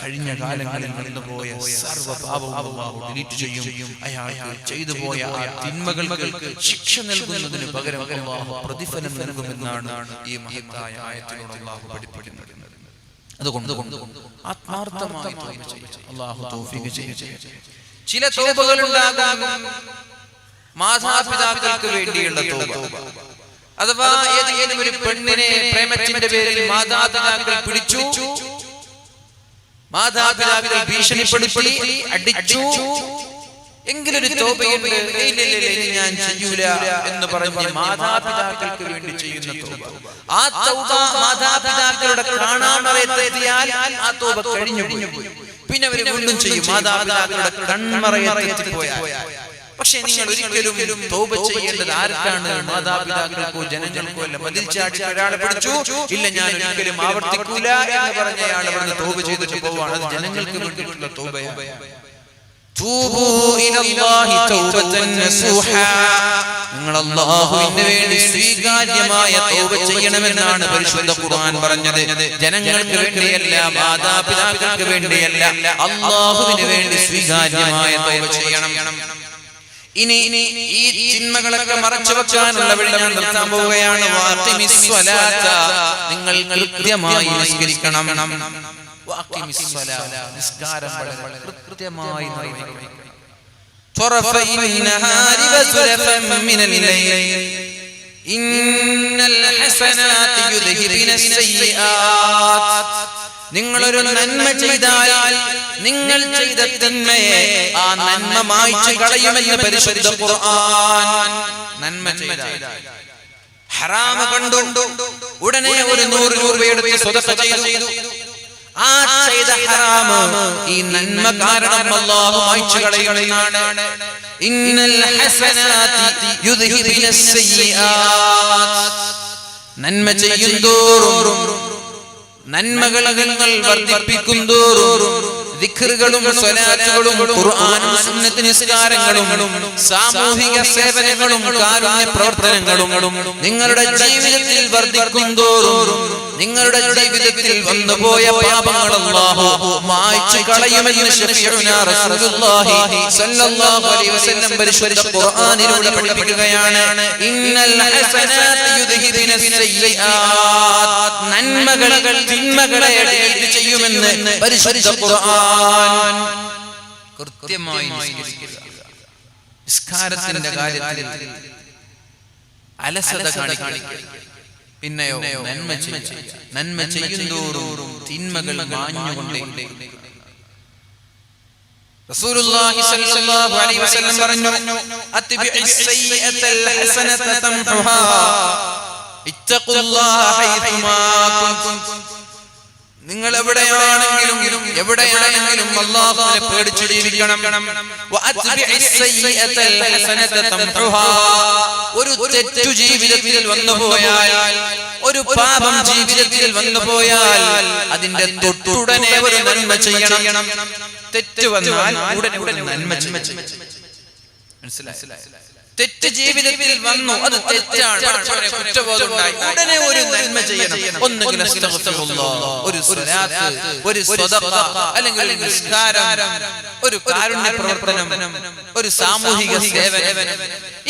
കഴിഞ്ഞ കാലങ്ങളിൽ നടന്നുപോയ സർവ്വ പാപവും ഡിലീറ്റ് ചെയ്യും. അയാൾക്ക് ചെയ്തു പോയ ആ തിന്മകൾക്ക് ശിക്ഷ നൽകുന്നതിന് പകരം അല്ലാഹു പ്രതിഫലം നൽകുമെന്നാണ് ഈ മഹത്തായ ആയത്തിലൂടെ അല്ലാഹു പഠിപ്പിക്കുന്നത്. അതുകൊണ്ട് ആത്മാർത്ഥമായി തൗബ ചെയ്യുക, അല്ലാഹു തൗഫീഖ് ചെയ്യട്ടെ. ചില തൗബകൾ ഉണ്ടാകും മാതാപിതാക്കൾക്ക് വേണ്ടിയുള്ള തൗബ. അഥവാ ഏതെങ്കിലും ഒരു പെണ്ണിനെ പ്രേമത്തിന്റെ പേരിൽ മാതാപിതാക്കൾ പിടിച്ചു, മാതാപിതാക്കൾ ഭീഷണിപ്പെടുത്തി അടിച്ചു, എങ്കിലൊരു തൗബയുണ്ട്, ഞാൻ ചെയ്യൂല എന്ന് പറഞ്ഞ് മാതാപിതാക്കൾക്ക് വേണ്ടി ചെയ്യുന്ന തൗബ. ആ തൗബ മാതാപിതാക്കളുടെ കാണാമറയത്തെത്തിയാൽ ആ തൗബ കഴിഞ്ഞു പോയി. പിന്നെ അവർ വീണ്ടും ചെയ്യും, മാതാപിതാക്കളുടെ കൺമറയത്തെത്തിപ്പോയാൽ. പക്ഷെ നിങ്ങൾ ഒരിക്കലും തൗബ ചെയ്യേണ്ടത് ആർക്കാണ്? മാതാപിതാക്കൾക്കോ ജനങ്ങൾക്കോ അല്ല. മതിൽ ചാടി ഒരാളെ പിടിച്ചു, ഇല്ല ഞാൻ ഒരിക്കലും ആവർത്തിക്കൂല എന്ന് പറഞ്ഞ അയാൾ അവിടുന്ന് തൗബ ചെയ്തിട്ട് പോവാണ്. അത് ജനങ്ങൾക്ക് വേണ്ടിയിട്ടുള്ള തൗബയാണ്. നിങ്ങൾ അല്ലാഹുവിന് വേണ്ടി സ്വീകാര്യമായ തൗബ ചെയ്യണമെന്നാണ് പരിശുദ്ധ ഖുർആൻ പറഞ്ഞത്. ജനങ്ങൾക്ക് വേണ്ടിയല്ല, മാതാപിതാക്കൾക്ക് വേണ്ടിയല്ല, അല്ലാഹുവിന് വേണ്ടി സ്വീകാര്യമായ തൗബ ചെയ്യണം. ഇനി ഈ തിന്മകളൊക്കെ മറച്ചു വെക്കാനുള്ള വഴി ഞാൻ നിർത്താൻ പോവുകയാണ്. നിങ്ങൾ കൃത്യമായി നിസ്കരിക്കണം. നിസ്കാരം കൃത്യമായി നിർവഹിക്കണം. നിങ്ങളൊരു നന്മ ചെയ്താൽ നിങ്ങൾ ചെയ്ത തിന്മയെ ആ നന്മ മായ്ച്ചു കളയുമെന്ന് പരിശുദ്ധ ഖുർആൻ. നന്മ ചെയ്താൽ ഹറാമ കണ്ടു ഉടനെ ഒരു 100 രൂപ എടുത്ത് സ്വതക്ക ചെയ്തു, ആ ചെയ്ത ഹറാമ് ഈ നന്മ കാരണം അല്ലാഹു മായ്ച്ചു കളയുമെന്നാണ്. ഇന്നൽ ഹസനാതി യുദ്ഹിബിനസ് സയ്യിആത്. നന്മ ചെയ്യുന്തോറും നന്മകൾ നിങ്ങൾ വർദ്ധിപ്പിക്കുന്തോറും ദിക്റുകളും സ്വലാത്തുകളും ഖുർആനും സുന്നത്ത് നിസ്കാരങ്ങളും സാമൂഹിക സേവനങ്ങളും കാരുണ്യ പ്രവർത്തനങ്ങളും നിങ്ങളുടെ ജീവിതത്തിൽ വർദ്ധിക്കുന്തോറും നിങ്ങളുടെ ജീവിതത്തിൽ വന്നുപോയ പാപങ്ങൾ അല്ലാഹു മായ്ച്ചു കളയുമെന്ന് ശഫീഉനാ റസൂലുള്ളാഹി സ്വല്ലല്ലാഹു അലൈഹി വസല്ലം പരിശുദ്ധ ഖുർആനിലൂടെ പഠിപ്പിക്കുകയാണ്. ഇന്നൽ ഹസനാതി യുദ്ഹിബിനസ് സയ്യിആത്. നന്മകൾ തിന്മകളെ ഡിലീറ്റ് ചെയ്യുമെന്ന് പരിശുദ്ധ ഖുർആൻ. കൃത്യമായി നിസ്കാരത്തിന്റെ കാര്യത്തിൽ അലസത കാണിക്കരുത്. പിന്നെയോ നന്മ ചെയ്യുന്തോറും തിന്മകൾ മാഞ്ഞുകൊണ്ടേ. റസൂലുള്ളാഹി സ്വല്ലല്ലാഹു അലൈഹി വസല്ലം പറഞ്ഞു അത്ബിഇസ് സയ്യിഅത്തൽ ഹസനത തംഹുഹാ ഇത്തഖുല്ലാഹ ഹൈസുമാ കുൻതും. നിങ്ങൾ എവിടെയാണെങ്കിലും അല്ലാഹുവിനെ പേടിച്ച് ജീവിക്കണം. വഅത്ബിഇസ് സയ്യിഅത്തൽ ഹസനത തംഹുഹാ. ഒരു തെറ്റു ജീവിതത്തിൽ വന്നുപോയാൽ, ഒരു പാപം ജീവിതത്തിൽ വന്നുപോയാൽ അതിന്റെ തൊട്ടുടനെ ഒരു നന്മ ചെയ്യണം. തെറ്റ് വന്നാൽ ഉടനെ നന്മ ചെയ്യണം. മനസ്സിലായി? തെറ്റ് ജീവിതത്തിൽ വന്നു, അത് തെറ്റാണ്, കുറ്റബോധമുണ്ടായി, ഉടനെ ഒരു നന്മ ചെയ്യണം. ഒന്നുകിൽ അസ്തഗ്ഫിറുല്ലാഹ്, ഒരു സ്വലാത്ത്, ഒരു സ്വദഖ, അല്ലെങ്കിൽ നിസ്കാരം, ഒരു കാരുണ്യ പ്രവർത്തനം, ഒരു സാമൂഹിക സേവനം,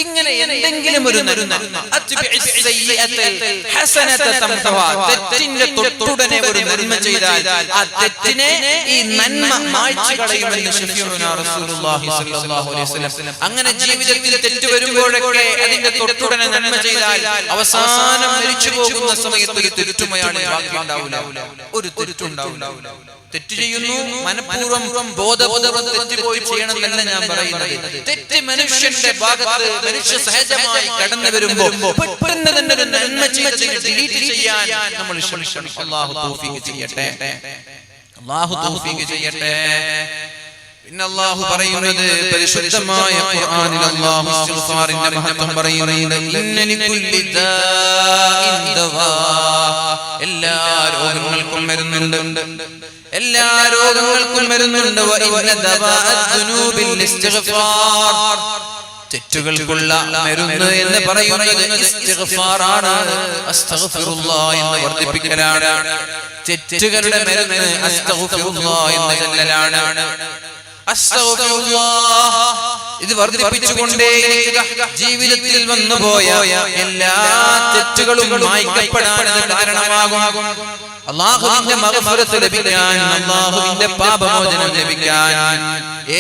ഇങ്ങനെ എന്തെങ്കിലും ഒരു നന്മ. അത്ബിഇസ് സയ്യിഅത്തൽ ഹസനത തംഹുഹാ. തെറ്റിന്റെ തൊട്ടുടനെ ഒരു നന്മ ചെയ്താൽ ആ തെറ്റിനെ ഈ നന്മ മായ്ച്ചു കളയുമെന്ന് ശഫീഉനാ റസൂലുള്ളാഹി സ്വല്ലല്ലാഹു അലൈഹി വസല്ലം. അങ്ങനെ ജീവിതത്തിൽ തെറ്റ് വരുമ്പോഴൊക്കെ അതിന്റെ തൊട്ടുടനെ നന്മ ചെയ്താൽ അവസാനം മരിച്ചു പോകുന്ന സമയത്ത് ഒരു തെറ്റുമയാണ് ബാക്കി ഉണ്ടാവില്ല, ഒരു തെറ്റുണ്ടാവില്ല. തെറ്റ് ചെയ്യുന്നു, മനഃപൂർവ്വം ബോധപൂർവ്വം തെറ്റ് പോയി ചെയ്യണമെന്നല്ല ഞാൻ പറയുന്നത്. തെറ്റ് മനുഷ്യന്റെ ഭാഗത്ത് മനുഷ്യ സഹജമായി കടന്നു വരുമ്പോൾ പെട്ടെന്ന് തന്നെ ഒരു നന്മ ചെയ്തതിനെ ഡിലീറ്റ് ചെയ്യാൻ നമ്മൾ ശ്രമിക്കണം. അല്ലാഹു തൗഫീഖ് ചെയ്യട്ടെ, അല്ലാഹു തൗഫീഖ് ചെയ്യട്ടെ. പിന്നെ അല്ലാഹു പറയുന്നത് പരിശുദ്ധമായ ഖുർആനിൽ അല്ലാഹു ഇസ്തിഗ്ഫാറിന്റെ മഹത്വം പറയുന്നുണ്ട്. ഇന്ന ലികുല്ലി ദാഇൻ ദവാ. എല്ലാ രോഗങ്ങൾക്കും മരുന്നുണ്ട്, എല്ലാ രോഗങ്ങൾക്കും മരുന്നുണ്ട്. വഇന്ന ദവാഅദ്ദുനൂബിൽ ഇസ്തിഗ്ഫാർ. തെറ്റുകൾക്കുള്ള മരുന്ന് എന്ന് പറയുന്നത് ഇസ്തിഗ്ഫാറാണ്, അസ്തഗ്ഫിറുല്ലാഹ് എന്ന് വർദ്ധിപ്പിക്കലാണ്. തെറ്റുകളുടെ മരുന്ന് അസ്തഗ്ഫിറുല്ലാഹ് എന്ന് ചൊല്ലലാണ്. അസ്തഗ്ഫിറുല്ലാഹ് ഇത് വർദ്ധിപ്പിച്ചുകൊണ്ടേയിരിക്കുക. ജീവിതത്തിൽ വന്നുപോയ എല്ലാ തെറ്റുകളും മായ്ക്കപ്പെടാൻ കാരണമാകും. അല്ലാഹുവിന്റെ മഗ്ഫിറത്ത് ലഭിക്കാൻ, അല്ലാഹുവിന്റെ പാപമോചനം ലഭിക്കാൻ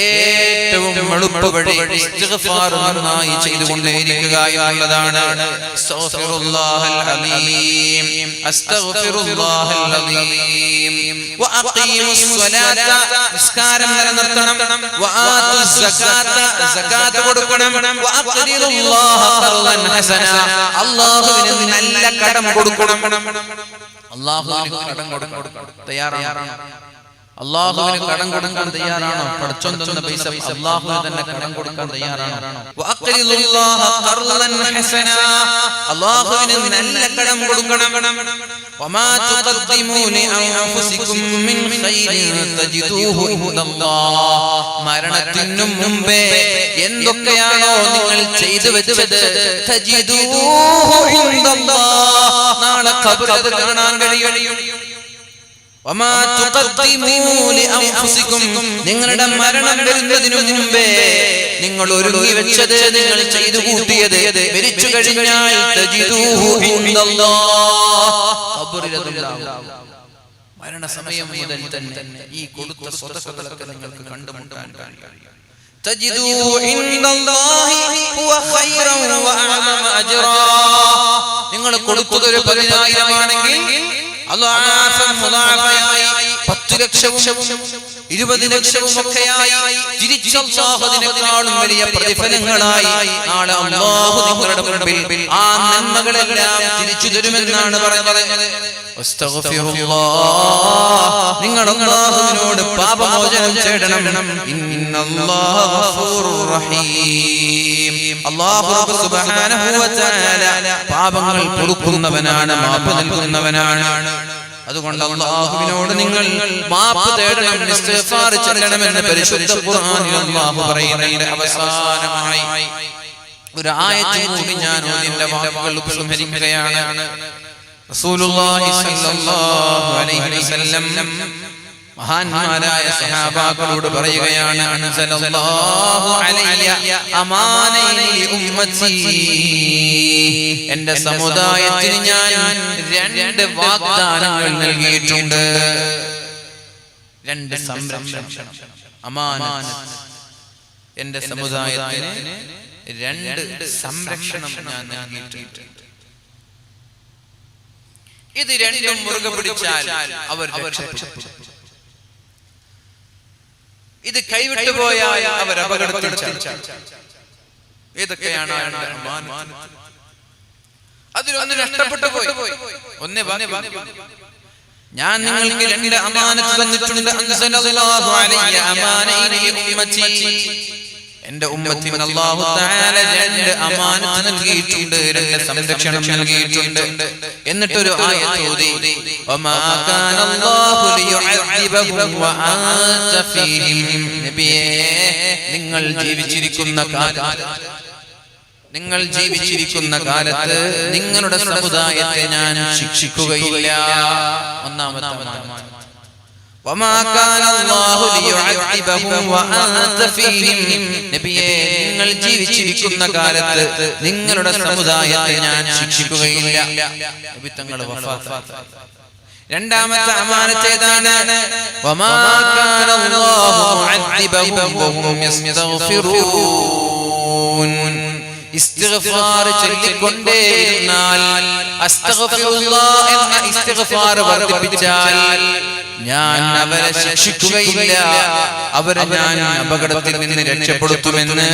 ഏറ്റവും എളുപ്പവഴി ഇസ്തിഗ്ഫാർ നന്നായി ചെയ്തുകൊണ്ടേയിരിക്കുക എന്നുള്ളതാണ്. അസ്തഗ്ഫിറുല്ലാഹൽ അലീം, അസ്തഗ്ഫിറുല്ലാഹൽ അലീം. വഅഖീമുസ് സ്വലാത്ത. നിസ്കാരം നിലനിർത്തണം. വആതുസ് സകാത്ത. സകാത്ത് കൊടുക്കണം. വഅഖ്രിറുല്ലാഹ ഖർളൻ ഹസന. അല്ലാഹുവിന് നല്ല കടം കൊടുക്കണം. അല്ലാഹുവിന് കടം കൊടുക്കാൻ തയ്യാറാണോ? അല്ലാഹുവിന് കടം കൊടുക്കാൻ തയ്യാറാണോ? പടച്ചോൻ തന്ന പൈസ അല്ലാഹുവിന് തന്നെ കടം കൊടുക്കാൻ തയ്യാറാണോ? വഅഖ്രിറുല്ലാഹ ഖർളൻ ഹസന. അല്ലാഹുവിന് നല്ല കടം കൊടുക്കണം. വമാ തുഖദ്ദിമൂ ലിഅൻഫുസികും മിൻ ഖൈരിൻ തജിദൂഹു ഇൻദല്ലാഹ്. മരണത്തിനു മുമ്പേ എന്തൊക്കെയാണോ നിങ്ങൾ ചെയ്തു വെച്ചത്, തജിദൂഹു ഇൻദല്ലാഹ്, നാളെ ഖബറിൽ കാണാൻ കഴിയും. വമാ തുഖദ്ദിമൂ ലിഅൻഫുസികും. നിങ്ങളുടെ മരണം വരുന്നതിനു മുമ്പേ നിങ്ങൾ ഒരുങ്ങി വെച്ചത്, നിങ്ങൾ ചെയ്തു കൂട്ടിയത് മരിച്ചു കഴിഞ്ഞാൽ തജിദൂഹു ഇൻദല്ലാഹ്, ഖബറിൽ അതുണ്ടാകും. മരണസമയം മുതൽ തന്നെ ഈ കൊടുത്ത സ്വതക്കകളൊക്കെ നിങ്ങൾക്ക് കണ്ടുമുട്ടാൻ കഴിയും. തജിദൂഹു ഇൻദല്ലാഹി ഹുവ ഖൈറൻ വഅഅമ അജ്റാ. നിങ്ങൾ കൊടുത്തത് 10,000 ആണെങ്കിൽ അല്ലാഹു മുദാഫയായി 10 ലക്ഷവും 20 ലക്ഷവും ഒക്കെയായി തിരിച്ച് അല്ലാഹു അതിനേക്കാളും വലിയ പ്രതിഫലങ്ങളായി നാളെ അല്ലാഹു നിങ്ങളുടെ മുൻപിൽ ആ നന്മകളെല്ലാം തിരിച്ചു തരുമെന്നാണ് പറയുന്നത്. അസ്തഗ്ഫിറുല്ലാഹ്. നിങ്ങൾ അല്ലാഹുവിനോട് പാപമോചനം തേടണം. ഇന്നല്ലാഹ ഗഫൂറുർ റഹീം. അല്ലാഹു സുബ്ഹാനഹു വ തആല പാപങ്ങൾ പൊറുക്കുന്നവനാണ്, മാപ്പ് നൽകുന്നവനാണ്. അതുകൊണ്ട് അല്ലാഹുവിനോട് നിങ്ങൾ മാപ്പ് തേടണം, ഇസ്തിഗ്ഫാർ ചെയ്യണമെന്ന് പരിശുദ്ധ ഖുർആനിൽ അല്ലാഹു പറയുന്നുണ്ട്. അവസാനമായി ഒരു ആയത്ത് കൂടി ഞാൻ ഇതിന്റെ വാക്കുകൾ ഉപസംഹരിക്കുകയാണ്. റസൂലുള്ളാഹി സ്വല്ലല്ലാഹു അലൈഹി വസല്ലം മഹാന്മാരായ സഹാബാക്കളോട് പറയുകയാണ്, അൻസലല്ലാഹു അലയ്യ അമാനൈനി ഉമ്മത്തി. എന്റെ സമുദായത്തിന് ഞാൻ 2 വാഗ്ദാനങ്ങൾ നൽകിയിട്ടുണ്ട്. 2 സംരക്ഷണം, അമാനത്ത്. എന്റെ സമുദായത്തിന് 2 സംരക്ഷണം ഞാൻ നൽകിയിട്ടുണ്ട്. ഇത് രണ്ടും മുറുകെ പിടിച്ചാൽ അവർ രക്ഷപ്പെടും. ഇത് കൈവിട്ടു പോയാൽ അവർ അപകടത്തിൽ ചാടും. ഏതൊക്കെയാണ് അതിലൊന്ന് നഷ്ടപ്പെട്ടു പോയി. ഒന്നേ ഞാൻ നിങ്ങൾക്ക് രണ്ട് അമാനത്ത് തന്നിട്ടുണ്ട്. അൻസലല്ലാഹു അലയ്യ അമാനൈനി ഉമ്മത്തി. എന്റെ ഉമ്മത്തിന് അല്ലാഹു തആല രണ്ട് അമാനത്ത് നൽകിയിട്ടുണ്ട്, രണ്ട് സംരക്ഷണം നൽകിയിട്ടുണ്ട്. എന്നിട്ടൊരു ആയത്ത് ഓതി, വമാ കാന അല്ലാഹു ലിയുഅദ്ദിബഹും വഅൻത ഫീഹിം. നബിയേ, നിങ്ങൾ ജീവിച്ചിരിക്കുന്ന കാലത്ത് നിങ്ങളുടെ സമുദായത്തെ ഞാൻ ശിക്ഷിക്കുകയില്ല. ഒന്നാമത്തെ വമാ കാന അല്ലാഹു ലിയുഅദ്ദിബഹും വഅൻത ഫീഹിം. നബിയേ, നിങ്ങൾ ജീവിച്ചിരിക്കുന്ന കാലത്ത് നിങ്ങളുടെ സമുദായത്തെ ഞാൻ ശിക്ഷിക്കുകയില്ല. നബി തങ്ങൾ വഫാത്തായി. രണ്ടാമത്തെ അമാനത്ത് ഏതാണ്? വമാ കാന അല്ലാഹു മുഅദ്ദിബഹും വഹും യസ്തഗ്ഫിറൂൻ. ഇസ്തിഗ്ഫാർ ചൊല്ലിക്കൊണ്ടേയിരുന്നാൽ, അസ്തഗ്ഫിറുല്ലാഹ് എന്ന ഇസ്തിഗ്ഫാർ വർദ്ധിപ്പിച്ചാൽ ഞാൻ അവരെ ശിക്ഷിക്കുകയില്ല. അവരെ ഞാൻ അപകടത്തിൽ നിന്ന് രക്ഷപ്പെടുത്തുമെന്ന്,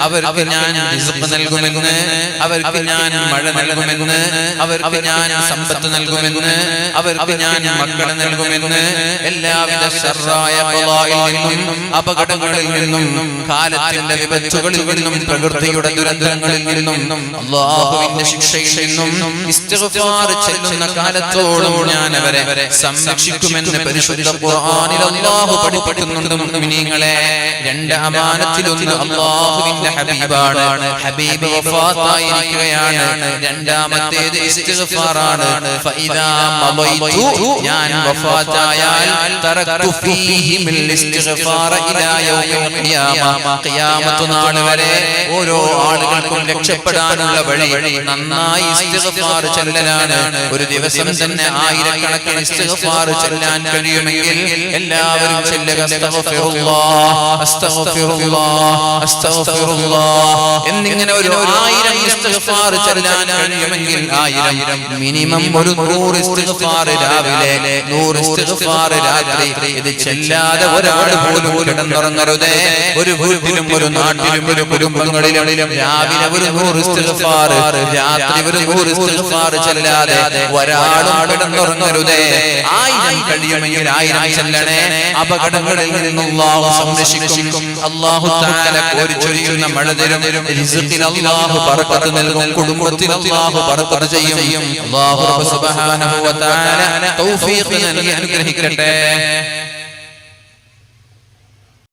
അവർക്ക് ഞാൻ റിസ്ക് നൽകുമെന്ന്, അവർക്ക് ഞാൻ മഴ നൽകുമെന്ന്, അവർക്ക് ഞാൻ സമ്പത്ത് നൽകുമെന്ന്, അവർക്ക് ഞാൻ മക്കളെ നൽകുമെന്ന്, എല്ലാവിധ ശർറായ ഖളായിൽ നിന്നും അപകടങ്ങളിൽ നിന്നും കാലത്തിന്റെ വിപത്തുകളിൽ നിന്നും പ്രകൃതിയുടെ ദുരന്തങ്ങളിൽ നിന്നും അല്ലാഹുവിന്റെ ശിക്ഷയിൽ നിന്നും ഇസ്തിഗ്ഫാർ ചൊല്ലുന്ന കാലത്തോളം ഞാൻ അവരെ സംരക്ഷിക്കുമെന്ന് പരിശുദ്ധ ഖുർആനിൽ അല്ലാഹു പഠിപ്പിക്കുന്നുണ്ട്. മുഅ്മിനീങ്ങളെ, രണ്ട് അമാനത്തിലൊന്ന് അല്ലാഹുവിന്റെ ഹബീബാണ്. ഹബീബ് വഫാത്തായിരിക്കുകയാണ്. രണ്ടാമത്തേത് ഇസ്തിഗ്ഫാറാണ്. ഫഇദാ മളൈതു, ഞാൻ വഫാത്തായാൽ തറക്തു ഫീഹിൽ ഇസ്തിഗ്ഫാറ ഇലാ യൗമിൽ ഖിയാമ. ഖിയാമത്ത് നാൾ വരെ ഓരോ ആളുകൾക്കും രക്ഷപ്പെടാനുള്ള വഴി നന്നായി ഇസ്തിഗ്ഫാർ ചൊല്ലലാണ്. ഒരു ദിവസം തന്നെ ആയിരക്കണക്കിന് ഇസ്തിഗ്ഫാർ ചൊല്ലാൻ കഴിയുമെങ്കിൽ എല്ലാവരും ചൊല്ലുക അസ്തഗ്ഫിറുല്ലാഹ് അസ്തഗ്ഫിറുല്ലാഹ് അസ്തഗ്ഫിറുല്ലാഹ് എന്നിങ്ങനെ ഒരു 1000 ഇസ്തിഗ്ഫാർ ചൊല്ലാൻ കഴിയുമെങ്കിൽ 1000, മിനിമം ഒരു 100 ഇസ്തിഗ്ഫാർ രാവിലെ, 100 ഇസ്തിഗ്ഫാർ രാത്രി. ഇത് ചൊല്ലാതെ ഒരാൾ പോലും കിടന്നുറങ്ങരുതേ. ഒരു വീട്ടിലും ഒരു നാട്ടിലും ഒരു കുടുംബങ്ങളിലും രാവിലെ ഒരു 100 ഇസ്തിഗ്ഫാർ, രാത്രി ഒരു 100 ഇസ്തിഗ്ഫാർ ചൊല്ലാതെ ഒരാളും കിടന്നുറങ്ങരുതേ. 1000 കഴിയുമെങ്കിൽ 1000 ചൊല്ലണേ. അപകടങ്ങളിൽ നിന്ന് അല്ലാഹു സംരക്ഷിക്കും. അല്ലാഹു തആല കോരിച്ചൊരിയുന്ന മഴ തരും. റിസ്ഖിൽ അല്ലാഹു ബറക്കത്ത് നൽകും. കുടുംബത്തിൽ അല്ലാഹു ബറക്കത്ത് ചെയ്യും. അല്ലാഹു സുബ്ഹാനഹു വ തആല തൗഫീഖ് നൽകി അനുഗ്രഹിക്കട്ടെ.